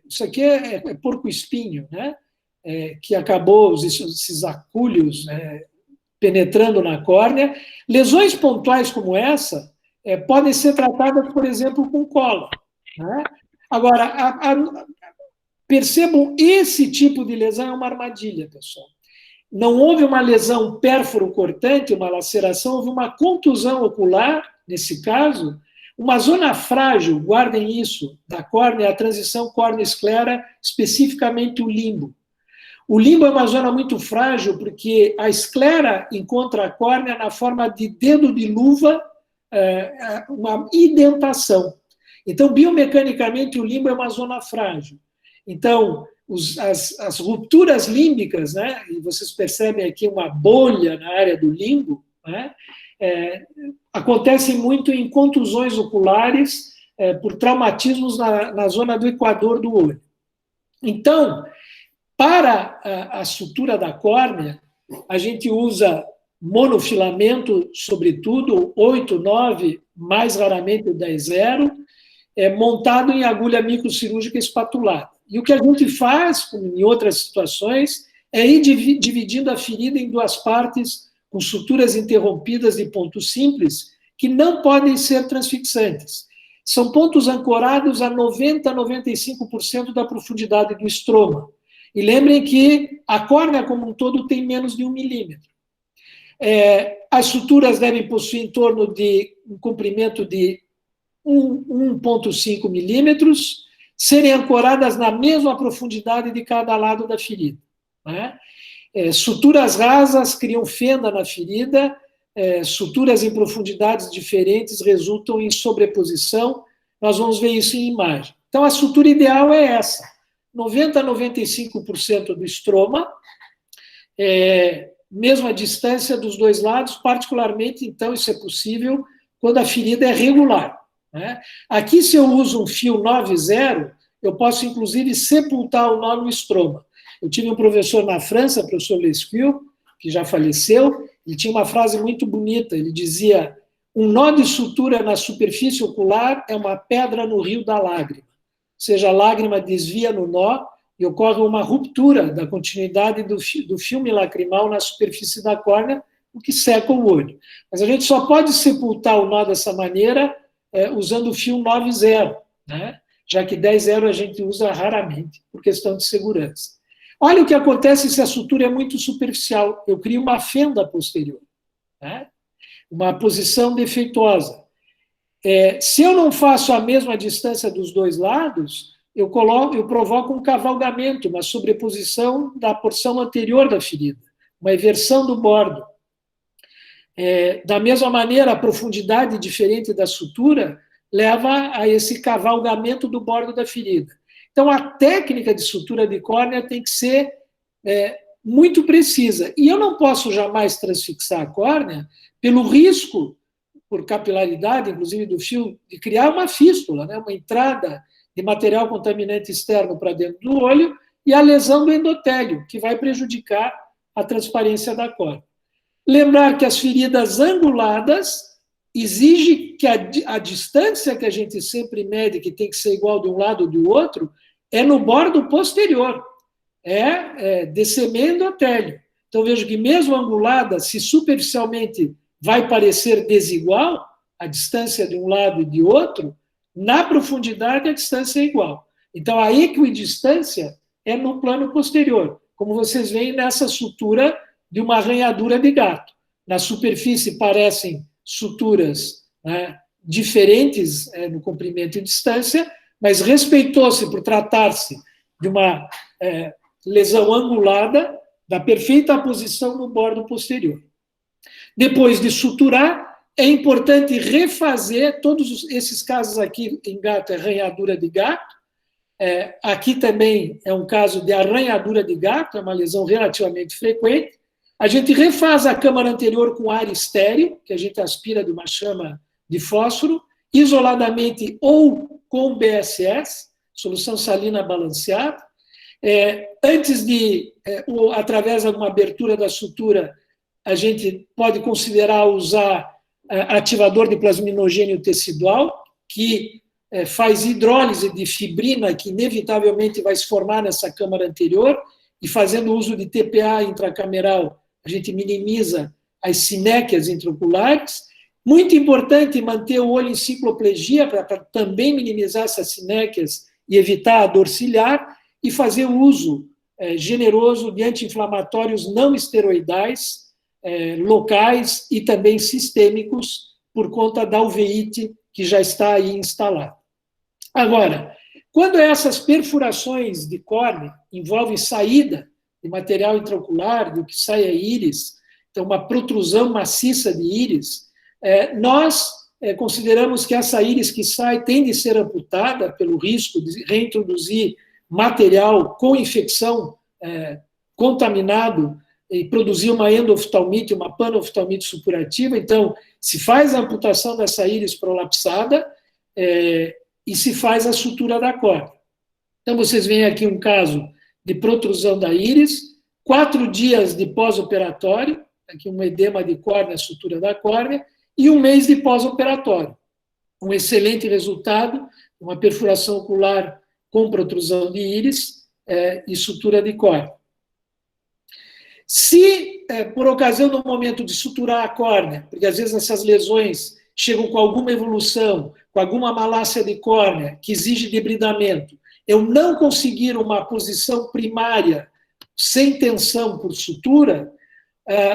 isso aqui é porco-espinho, né? Que acabou, esses acúlios penetrando na córnea. Lesões pontuais como essa podem ser tratadas, por exemplo, com cola, né? Agora, percebam, esse tipo de lesão é uma armadilha, pessoal. Não houve uma lesão pérfuro-cortante, uma laceração, houve uma contusão ocular, nesse caso, uma zona frágil, guardem isso, da córnea, a transição córnea-esclera, especificamente o limbo. O limbo é uma zona muito frágil, porque a esclera encontra a córnea na forma de dedo de luva, uma indentação. Então, biomecanicamente, o limbo é uma zona frágil. Então, as rupturas límbicas, né, e vocês percebem aqui uma bolha na área do limbo, né, acontecem muito em contusões oculares por traumatismos na zona do equador do olho. Então, para a sutura da córnea, a gente usa monofilamento, sobretudo, 8, 9, mais raramente o 10-0, montado em agulha microcirúrgica espatulada. E o que a gente faz, como em outras situações, é ir dividindo a ferida em duas partes, com suturas interrompidas de pontos simples, que não podem ser transfixantes. São pontos ancorados a 90% a 95% da profundidade do estroma. E lembrem que a córnea como um todo tem menos de 1 milímetro. As suturas devem possuir em torno de um comprimento de 1,5 milímetros, serem ancoradas na mesma profundidade de cada lado da ferida, né? Suturas rasas criam fenda na ferida, suturas em profundidades diferentes resultam em sobreposição. Nós vamos ver isso em imagem. Então, a sutura ideal é essa. 90% a 95% do estroma, mesma distância dos dois lados, particularmente, então, isso é possível quando a ferida é regular. Né? Aqui, se eu uso um fio 9,0, eu posso, inclusive, sepultar o nó no estroma. Eu tive um professor na França, o professor Lesquieu, que já faleceu, ele tinha uma frase muito bonita, ele dizia: um nó de sutura na superfície ocular é uma pedra no rio da lágrima. Ou seja, a lágrima desvia no nó e ocorre uma ruptura da continuidade do filme lacrimal na superfície da córnea, o que seca o olho. Mas a gente só pode sepultar o nó dessa maneira usando o fio 9,0, né? Já que 10,0 a gente usa raramente, por questão de segurança. Olha o que acontece se a sutura é muito superficial. Eu crio uma fenda posterior, né? Uma posição defeituosa. Se eu não faço a mesma distância dos dois lados, eu provoco um cavalgamento, uma sobreposição da porção anterior da ferida, uma eversão do bordo. Da mesma maneira, a profundidade diferente da sutura leva a esse cavalgamento do bordo da ferida. Então, a técnica de sutura de córnea tem que ser muito precisa. E eu não posso jamais transfixar a córnea pelo risco, por capilaridade, inclusive do fio, de criar uma fístula, né? Uma entrada de material contaminante externo para dentro do olho e a lesão do endotélio, que vai prejudicar a transparência da córnea. Lembrar que as feridas anguladas exigem que a distância que a gente sempre mede, que tem que ser igual de um lado ou do outro, é no bordo posterior, descemento endotélio. Então, vejo que mesmo angulada, se superficialmente vai parecer desigual, a distância de um lado e de outro, na profundidade a distância é igual. Então, a equidistância é no plano posterior, como vocês veem nessa sutura de uma arranhadura de gato. Na superfície parecem suturas, né, diferentes no comprimento e distância, mas respeitou-se por tratar-se de uma lesão angulada da perfeita posição no bordo posterior. Depois de suturar, é importante refazer todos esses casos aqui em gato, arranhadura de gato. Aqui também é um caso de arranhadura de gato, é uma lesão relativamente frequente. A gente refaz a câmara anterior com ar estéreo, que a gente aspira de uma chama de fósforo, isoladamente ou com BSS, solução salina balanceada. Antes de, através de uma abertura da sutura, a gente pode considerar usar ativador de plasminogênio tecidual, que faz hidrólise de fibrina, que inevitavelmente vai se formar nessa câmara anterior, e fazendo uso de TPA intracameral, a gente minimiza as sinéquias intraoculares. Muito importante manter o olho em cicloplegia, para também minimizar essas sinéquias e evitar a dor ciliar, e fazer uso generoso de anti-inflamatórios não esteroidais, locais e também sistêmicos, por conta da uveíte que já está aí instalada. Agora, quando essas perfurações de córnea envolvem saída de material intraocular, do que sai a íris, então uma protrusão maciça de íris, nós consideramos que essa íris que sai tem de ser amputada pelo risco de reintroduzir material com infecção contaminado e produzir uma endoftalmite, uma panoftalmite supurativa. Então, se faz a amputação dessa íris prolapsada e se faz a sutura da córnea. Então, vocês veem aqui um caso de protrusão da íris, 4 dias de pós-operatório, aqui um edema de córnea, sutura da córnea, e 1 mês de pós-operatório. Um excelente resultado, uma perfuração ocular com protrusão de íris e sutura de córnea. Se, por ocasião do momento de suturar a córnea, porque às vezes essas lesões chegam com alguma evolução, com alguma malácia de córnea, que exige debridamento, eu não conseguir uma posição primária sem tensão por sutura,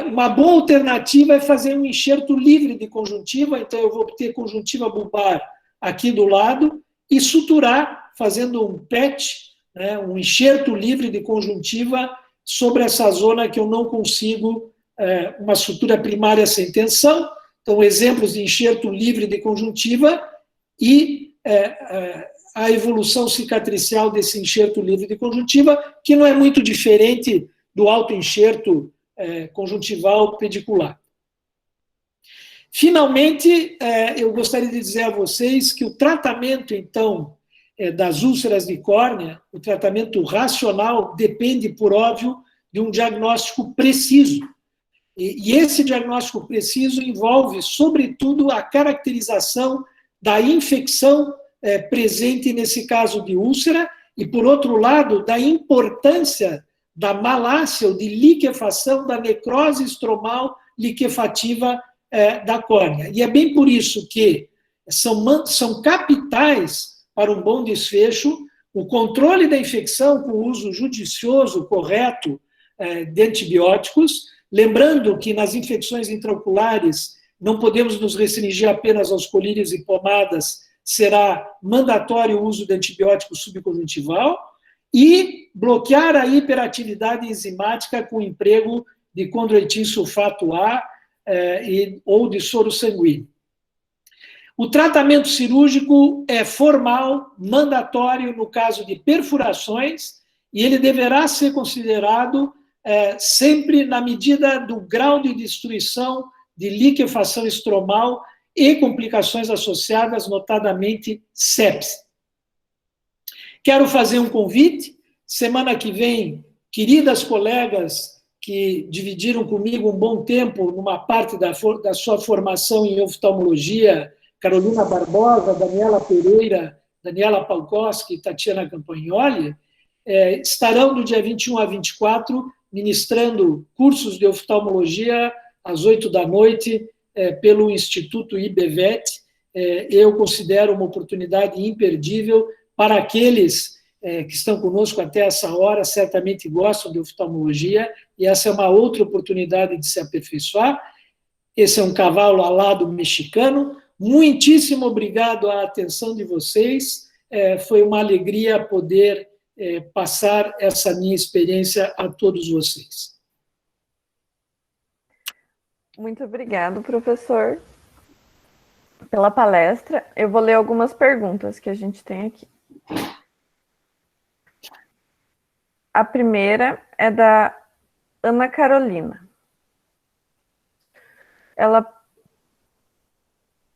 uma boa alternativa é fazer um enxerto livre de conjuntiva. Então, eu vou ter conjuntiva bulbar aqui do lado e suturar, fazendo um patch, né, um enxerto livre de conjuntiva sobre essa zona que eu não consigo uma sutura primária sem tensão, então exemplos de enxerto livre de conjuntiva e a evolução cicatricial desse enxerto livre de conjuntiva, que não é muito diferente do autoenxerto conjuntival pedicular. Finalmente, eu gostaria de dizer a vocês que o tratamento, então, das úlceras de córnea, o tratamento racional, depende, por óbvio, de um diagnóstico preciso. E esse diagnóstico preciso envolve, sobretudo, a caracterização da infecção presente nesse caso de úlcera e, por outro lado, da importância da malácia ou de liquefação, da necrose estromal liquefativa da córnea. E é bem por isso que são capitais para um bom desfecho o controle da infecção com o uso judicioso, correto, de antibióticos, lembrando que nas infecções intraoculares não podemos nos restringir apenas aos colírios e pomadas, será mandatório o uso de antibiótico subconjuntival, e bloquear a hiperatividade enzimática com o emprego de condroitin sulfato A ou de soro sanguíneo. O tratamento cirúrgico é formal, mandatório no caso de perfurações, e ele deverá ser considerado sempre na medida do grau de destruição, de liquefação estromal e complicações associadas, notadamente sepse. Quero fazer um convite. Semana que vem, queridas colegas que dividiram comigo um bom tempo numa parte da sua formação em oftalmologia, Carolina Barbosa, Daniela Pereira, Daniela Palkowski e Tatiana Campagnoli, estarão do dia 21 a 24 ministrando cursos de oftalmologia às 20h pelo Instituto IBVET. Eu considero uma oportunidade imperdível para aqueles que estão conosco até essa hora, certamente gostam de oftalmologia, e essa é uma outra oportunidade de se aperfeiçoar. Esse é um cavalo alado mexicano. Muitíssimo obrigado à atenção de vocês. Foi uma alegria poder passar essa minha experiência a todos vocês. Muito obrigado, professor, pela palestra. Eu vou ler algumas perguntas que a gente tem aqui. A primeira é da Ana Carolina.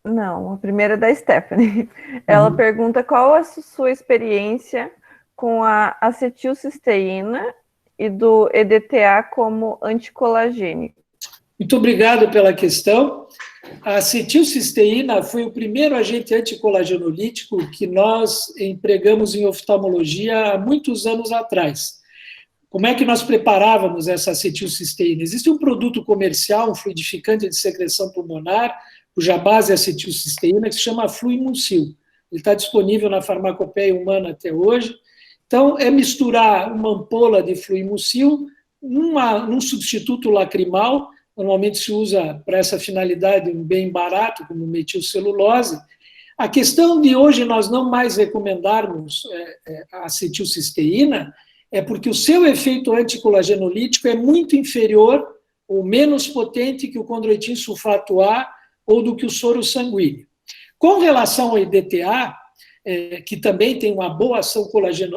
Não, a primeira é da Stephanie. Ela pergunta qual a sua experiência com a acetilcisteína e do EDTA como anticolagênico. Muito obrigado pela questão. A acetilcisteína foi o primeiro agente anticolagenolítico que nós empregamos em oftalmologia há muitos anos atrás. Como é que nós preparávamos essa acetilcisteína? Existe um produto comercial, um fluidificante de secreção pulmonar, cuja base é acetilcisteína, que se chama Fluimucil. Ele está disponível na farmacopeia humana até hoje. Então, é misturar uma ampola de Fluimucil num substituto lacrimal. Normalmente se usa para essa finalidade um bem barato, como metilcelulose. A questão de hoje nós não mais recomendarmos a acetilcisteína é porque o seu efeito anticolagenolítico é muito inferior ou menos potente que o condroitin sulfato A ou do que o soro sanguíneo. Com relação ao EDTA, que também tem uma boa ação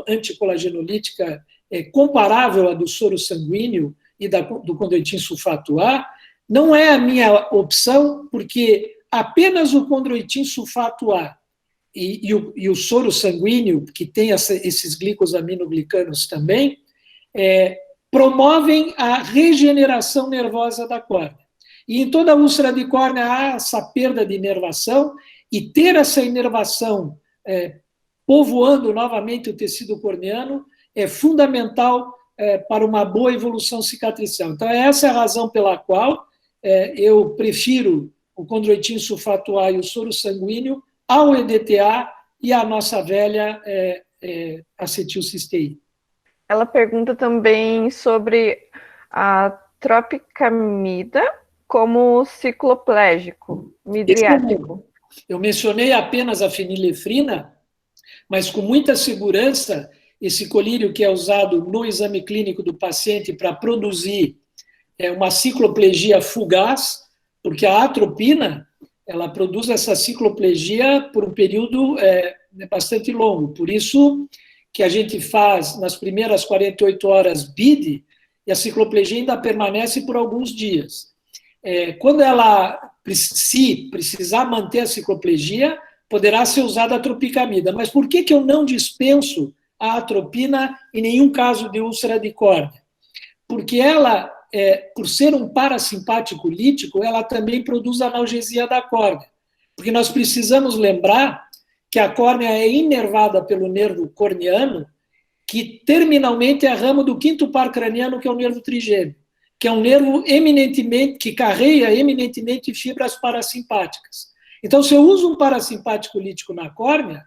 anticolagenolítica comparável à do soro sanguíneo e do condroitin sulfato A, não é a minha opção, porque apenas o condroitin sulfato A e o soro sanguíneo, que tem esses glicosaminoglicanos também, promovem a regeneração nervosa da córnea. E em toda úlcera de córnea há essa perda de inervação, e ter essa inervação povoando novamente o tecido corneano é fundamental para uma boa evolução cicatricial. Então, essa é a razão pela qual eu prefiro o condroitin sulfato A e o soro sanguíneo ao EDTA e à nossa velha acetilcisteína. Ela pergunta também sobre a tropicamida como cicloplégico midriático. Eu mencionei apenas a fenilefrina, mas com muita segurança, esse colírio que é usado no exame clínico do paciente para produzir uma cicloplegia fugaz, porque a atropina, ela produz essa cicloplegia por um período bastante longo. Por isso que a gente faz, nas primeiras 48 horas, BID, e a cicloplegia ainda permanece por alguns dias. Quando ela, se precisar manter a cicloplegia, poderá ser usada a tropicamida. Mas por que eu não dispenso a atropina em nenhum caso de úlcera de córnea? Porque ela, por ser um parasimpático lítico, ela também produz analgesia da córnea. Porque nós precisamos lembrar que a córnea é inervada pelo nervo corneano, que terminalmente é ramo do quinto par craniano, que é o nervo trigêmeo, que é um nervo que carrega eminentemente fibras parasimpáticas. Então, se eu uso um parasimpático lítico na córnea,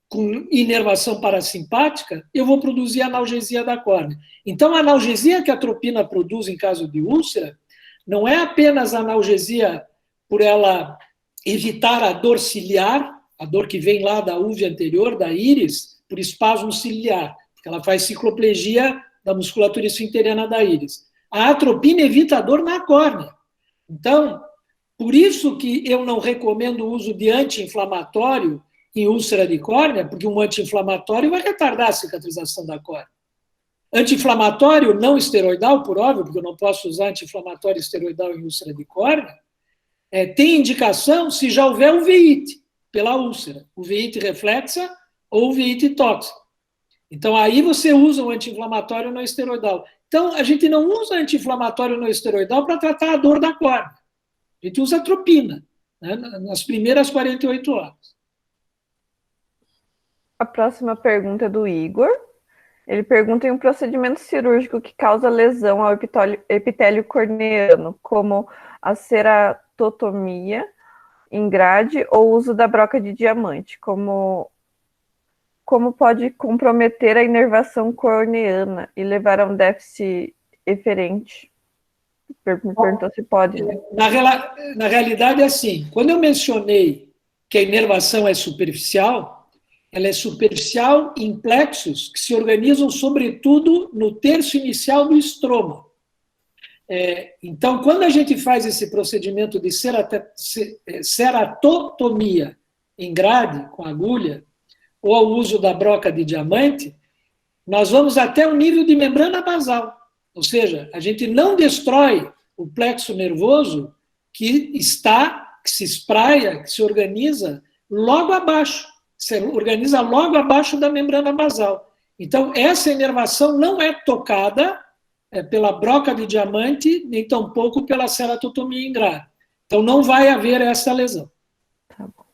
com inervação parasimpática, eu vou produzir analgesia da córnea. Então, a analgesia que a atropina produz em caso de úlcera não é apenas analgesia por ela evitar a dor ciliar, a dor que vem lá da úvea anterior, da íris, por espasmo ciliar, porque ela faz cicloplegia da musculatura esfinteriana da íris. A atropina evita a dor na córnea. Então, por isso que eu não recomendo o uso de anti-inflamatório em úlcera de córnea, porque um anti-inflamatório vai retardar a cicatrização da córnea. Anti-inflamatório não esteroidal, por óbvio, porque eu não posso usar anti-inflamatório esteroidal em úlcera de córnea, tem indicação se já houver uveíte pela úlcera, uveíte reflexa ou uveíte tóxica. Então, aí você usa o anti-inflamatório não esteroidal. Então, a gente não usa anti-inflamatório não esteroidal para tratar a dor da córnea. A gente usa atropina, né, nas primeiras 48 horas. A próxima pergunta é do Igor. Ele pergunta em um procedimento cirúrgico que causa lesão ao epitélio corneano, como a ceratotomia em grade ou uso da broca de diamante, como pode comprometer a inervação corneana e levar a um déficit eferente? Me perguntou se pode. Né? Na realidade, é assim, quando eu mencionei que a inervação é superficial, ela é superficial em plexos que se organizam, sobretudo, no terço inicial do estroma. Então, quando a gente faz esse procedimento de ceratotomia em grade, com agulha, ou ao uso da broca de diamante, nós vamos até o nível de membrana basal. Ou seja, a gente não destrói o plexo nervoso que se espraia, que se organiza logo abaixo. Se organiza logo abaixo da membrana basal. Então, essa inervação não é tocada pela broca de diamante, nem tampouco pela ceratotomia em grade. Então, não vai haver essa lesão. Tá bom.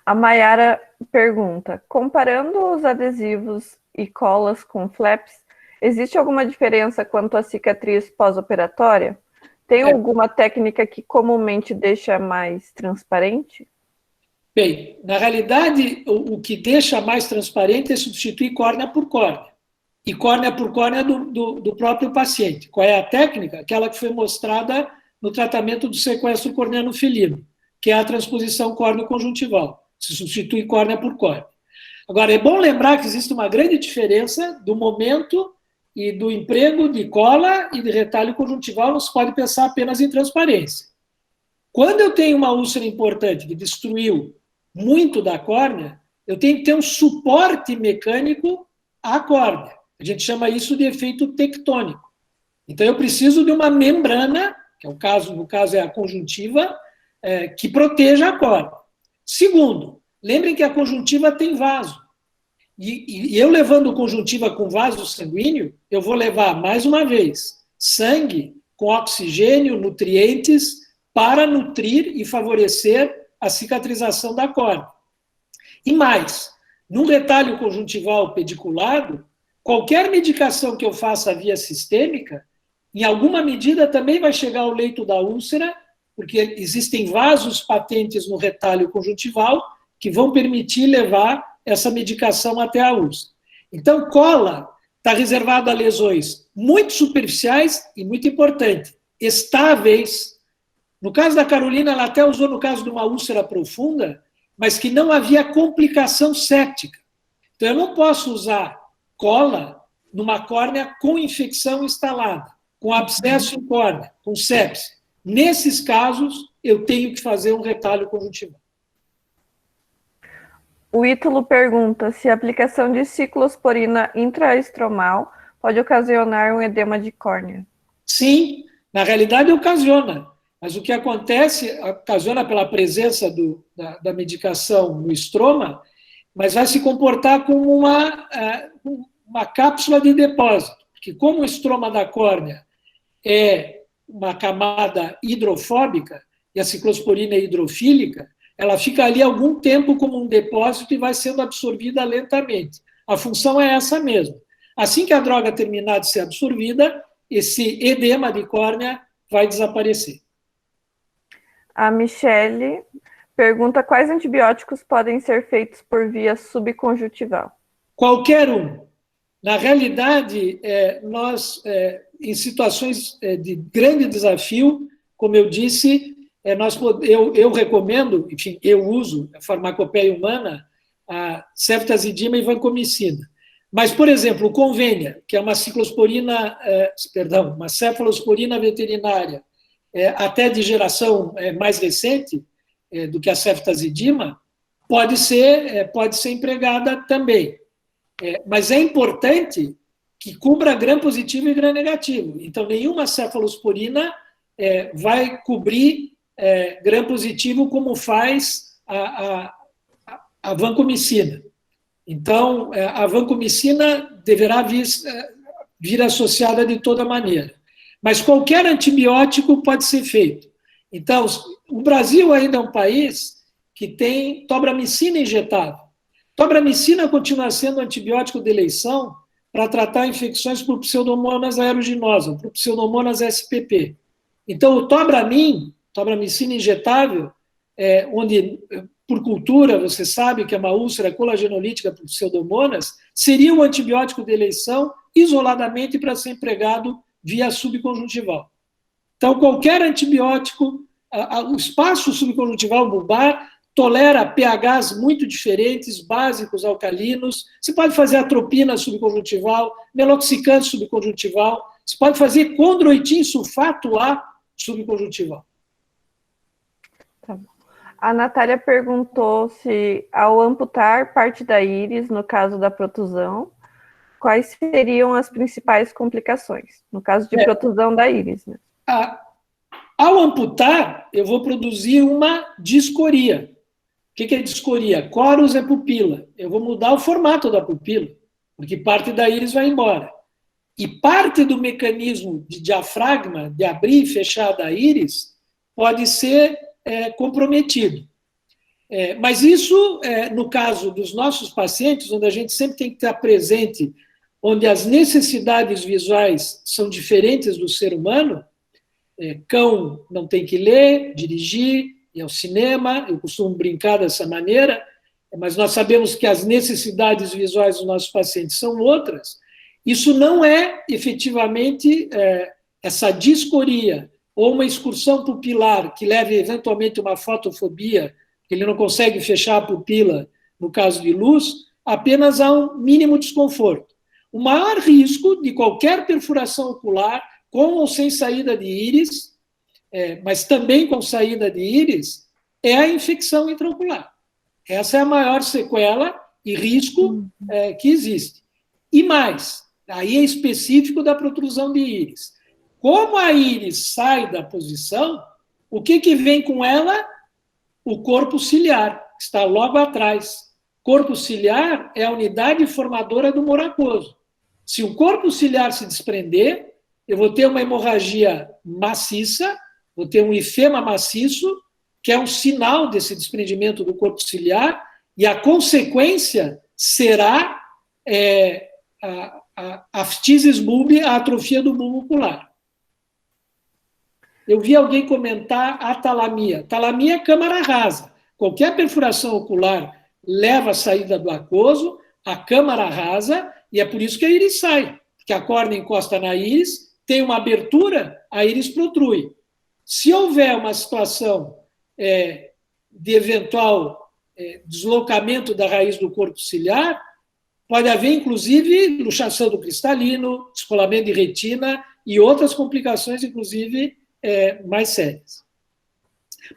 A Mayara pergunta, comparando os adesivos e colas com flaps, existe alguma diferença quanto à cicatriz pós-operatória? Tem alguma técnica que comumente deixa mais transparente? Bem, na realidade, o que deixa mais transparente é substituir córnea por córnea. E córnea por córnea do próprio paciente. Qual é a técnica? Aquela que foi mostrada no tratamento do sequestro corneano felino, que é a transposição córneo-conjuntival. Se substitui córnea por córnea. Agora, é bom lembrar que existe uma grande diferença do momento e do emprego de cola e de retalho conjuntival, não se pode pensar apenas em transparência. Quando eu tenho uma úlcera importante que destruiu muito da córnea, eu tenho que ter um suporte mecânico à córnea. A gente chama isso de efeito tectônico. Então, eu preciso de uma membrana, que é no caso é a conjuntiva, que proteja a córnea. Segundo, lembrem que a conjuntiva tem vaso. E eu levando conjuntiva com vaso sanguíneo, eu vou levar, mais uma vez, sangue com oxigênio, nutrientes, para nutrir e favorecer a cicatrização da córnea. E mais, num retalho conjuntival pediculado, qualquer medicação que eu faça via sistêmica, em alguma medida também vai chegar ao leito da úlcera, porque existem vasos patentes no retalho conjuntival que vão permitir levar essa medicação até a úlcera. Então, cola está reservada a lesões muito superficiais e, muito importante, estáveis. No caso da Carolina, ela até usou no caso de uma úlcera profunda, mas que não havia complicação séptica. Então, eu não posso usar cola numa córnea com infecção instalada. com abscesso em córnea, com sepse. Nesses casos, eu tenho que fazer um retalho conjuntival. O Ítalo pergunta se a aplicação de ciclosporina intraestromal pode ocasionar um edema de córnea. Sim, na realidade ocasiona, mas o que acontece, ocasiona pela presença da medicação no estroma, mas vai se comportar como uma cápsula de depósito, porque como o estroma da córnea é uma camada hidrofóbica e a ciclosporina é hidrofílica, ela fica ali algum tempo como um depósito e vai sendo absorvida lentamente. A função é essa mesmo. Assim que a droga terminar de ser absorvida, esse edema de córnea vai desaparecer. A Michele pergunta quais antibióticos podem ser feitos por via subconjuntival. Qualquer um. Na realidade, nós, em situações de grande desafio, como eu disse, eu recomendo, enfim, eu uso a farmacopeia humana, a ceftazidima e vancomicina. Mas, por exemplo, o Convênia, que é uma ciclosporina, uma cefalosporina veterinária, até de geração mais recente do que a ceftazidima, pode ser empregada também. Mas é importante que cubra gram positivo e gram negativo. Então, nenhuma cefalosporina vai cobrir gram positivo como faz a vancomicina. Então, a vancomicina deverá vir associada de toda maneira. Mas qualquer antibiótico pode ser feito. Então, o Brasil ainda é um país que tem tobramicina injetável. Tobramicina continua sendo antibiótico de eleição para tratar infecções por pseudomonas aeruginosa, por pseudomonas SPP. Então, o tobramicina injetável, onde, por cultura, você sabe que é uma úlcera colagenolítica por pseudomonas, seria um antibiótico de eleição isoladamente para ser empregado via subconjuntival. Então, qualquer antibiótico, o espaço subconjuntival bulbar tolera pHs muito diferentes, básicos, alcalinos. Você pode fazer atropina subconjuntival, meloxicam subconjuntival, você pode fazer condroitin sulfato A subconjuntival. Tá bom. A Natália perguntou se, ao amputar parte da íris, no caso da protusão, quais seriam as principais complicações, no caso de protusão da íris, né? Ao amputar, eu vou produzir uma discoria. O que é discoria? Corus é pupila. Eu vou mudar o formato da pupila, porque parte da íris vai embora. E parte do mecanismo de diafragma, de abrir e fechar da íris, pode ser comprometido. Mas isso, no caso dos nossos pacientes, onde a gente sempre tem que estar presente, onde as necessidades visuais são diferentes do ser humano, cão não tem que ler, dirigir, ir ao cinema, eu costumo brincar dessa maneira, mas nós sabemos que as necessidades visuais dos nossos pacientes são outras. Isso não é, efetivamente, essa discoria ou uma excursão pupilar que leve, eventualmente, uma fotofobia, que ele não consegue fechar a pupila, no caso de luz, apenas há um mínimo desconforto. O maior risco de qualquer perfuração ocular, com ou sem saída de íris, mas também com saída de íris, é a infecção intraocular. Essa é a maior sequela e risco que existe. E mais, aí é específico da protrusão de íris. Como a íris sai da posição, o que vem com ela? O corpo ciliar, que está logo atrás. Corpo ciliar é a unidade formadora do moracoso. Se o corpo ciliar se desprender, eu vou ter uma hemorragia maciça, vou ter um ifema maciço, que é um sinal desse desprendimento do corpo ciliar, e a consequência será a aftisis bulbi, a atrofia do bulbo ocular. Eu vi alguém comentar a talamia. Talamia é câmara rasa. Qualquer perfuração ocular leva a saída do aquoso, a câmara rasa, e é por isso que a íris sai. Porque a córnea encosta na íris, tem uma abertura, a íris protrui. Se houver uma situação de eventual deslocamento da raiz do corpo ciliar, pode haver, inclusive, luxação do cristalino, descolamento de retina e outras complicações, inclusive, mais sérias.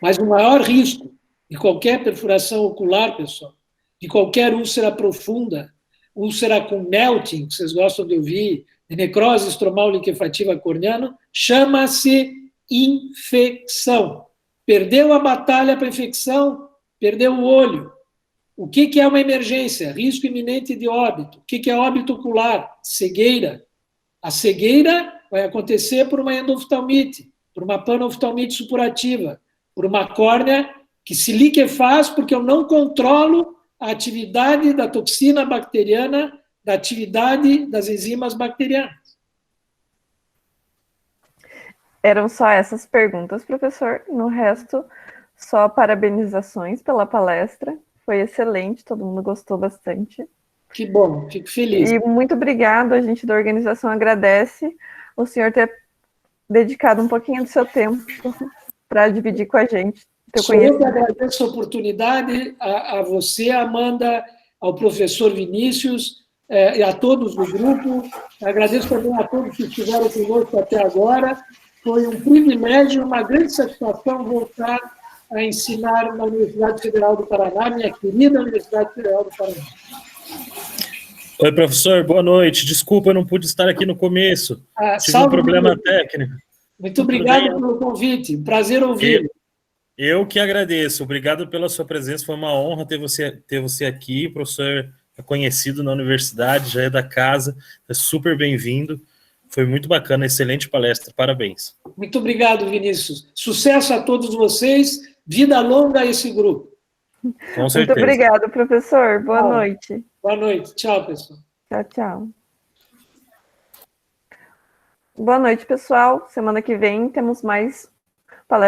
Mas o maior risco de qualquer perfuração ocular, pessoal, de qualquer úlcera profunda, úlcera com melting, que vocês gostam de ouvir, de necrose estromal liquefativa corneana, chama-se infecção. Perdeu a batalha para a infecção, perdeu o olho. O que é uma emergência? Risco iminente de óbito. O que é óbito ocular? Cegueira. A cegueira vai acontecer por uma endoftalmite, por uma panoftalmite supurativa, por uma córnea que se liquefaz porque eu não controlo a atividade da toxina bacteriana, da atividade das enzimas bacterianas. Eram só essas perguntas, professor. No resto, só parabenizações pela palestra. Foi excelente, todo mundo gostou bastante. Que bom, fico feliz. E muito obrigado, a gente da organização agradece o senhor ter dedicado um pouquinho do seu tempo para dividir com a gente. Eu que agradeço a oportunidade, a você, Amanda, ao professor Vinícius, e a todos do grupo. Agradeço também a todos que estiveram conosco até agora. Foi um privilégio, uma grande satisfação voltar a ensinar na Universidade Federal do Paraná, minha querida Universidade Federal do Paraná. Oi, professor, boa noite. Desculpa, eu não pude estar aqui no começo. Tive um problema técnico. Muito obrigado pelo convite. Prazer ouvi-lo. Eu que agradeço. Obrigado pela sua presença. Foi uma honra ter você aqui. O professor é conhecido na universidade, já é da casa. É super bem-vindo. Foi muito bacana, excelente palestra. Parabéns. Muito obrigado, Vinícius. Sucesso a todos vocês. Vida longa a esse grupo. Com certeza. Muito obrigado, professor. Boa noite. Boa noite. Tchau, pessoal. Tchau, tchau. Boa noite, pessoal. Semana que vem temos mais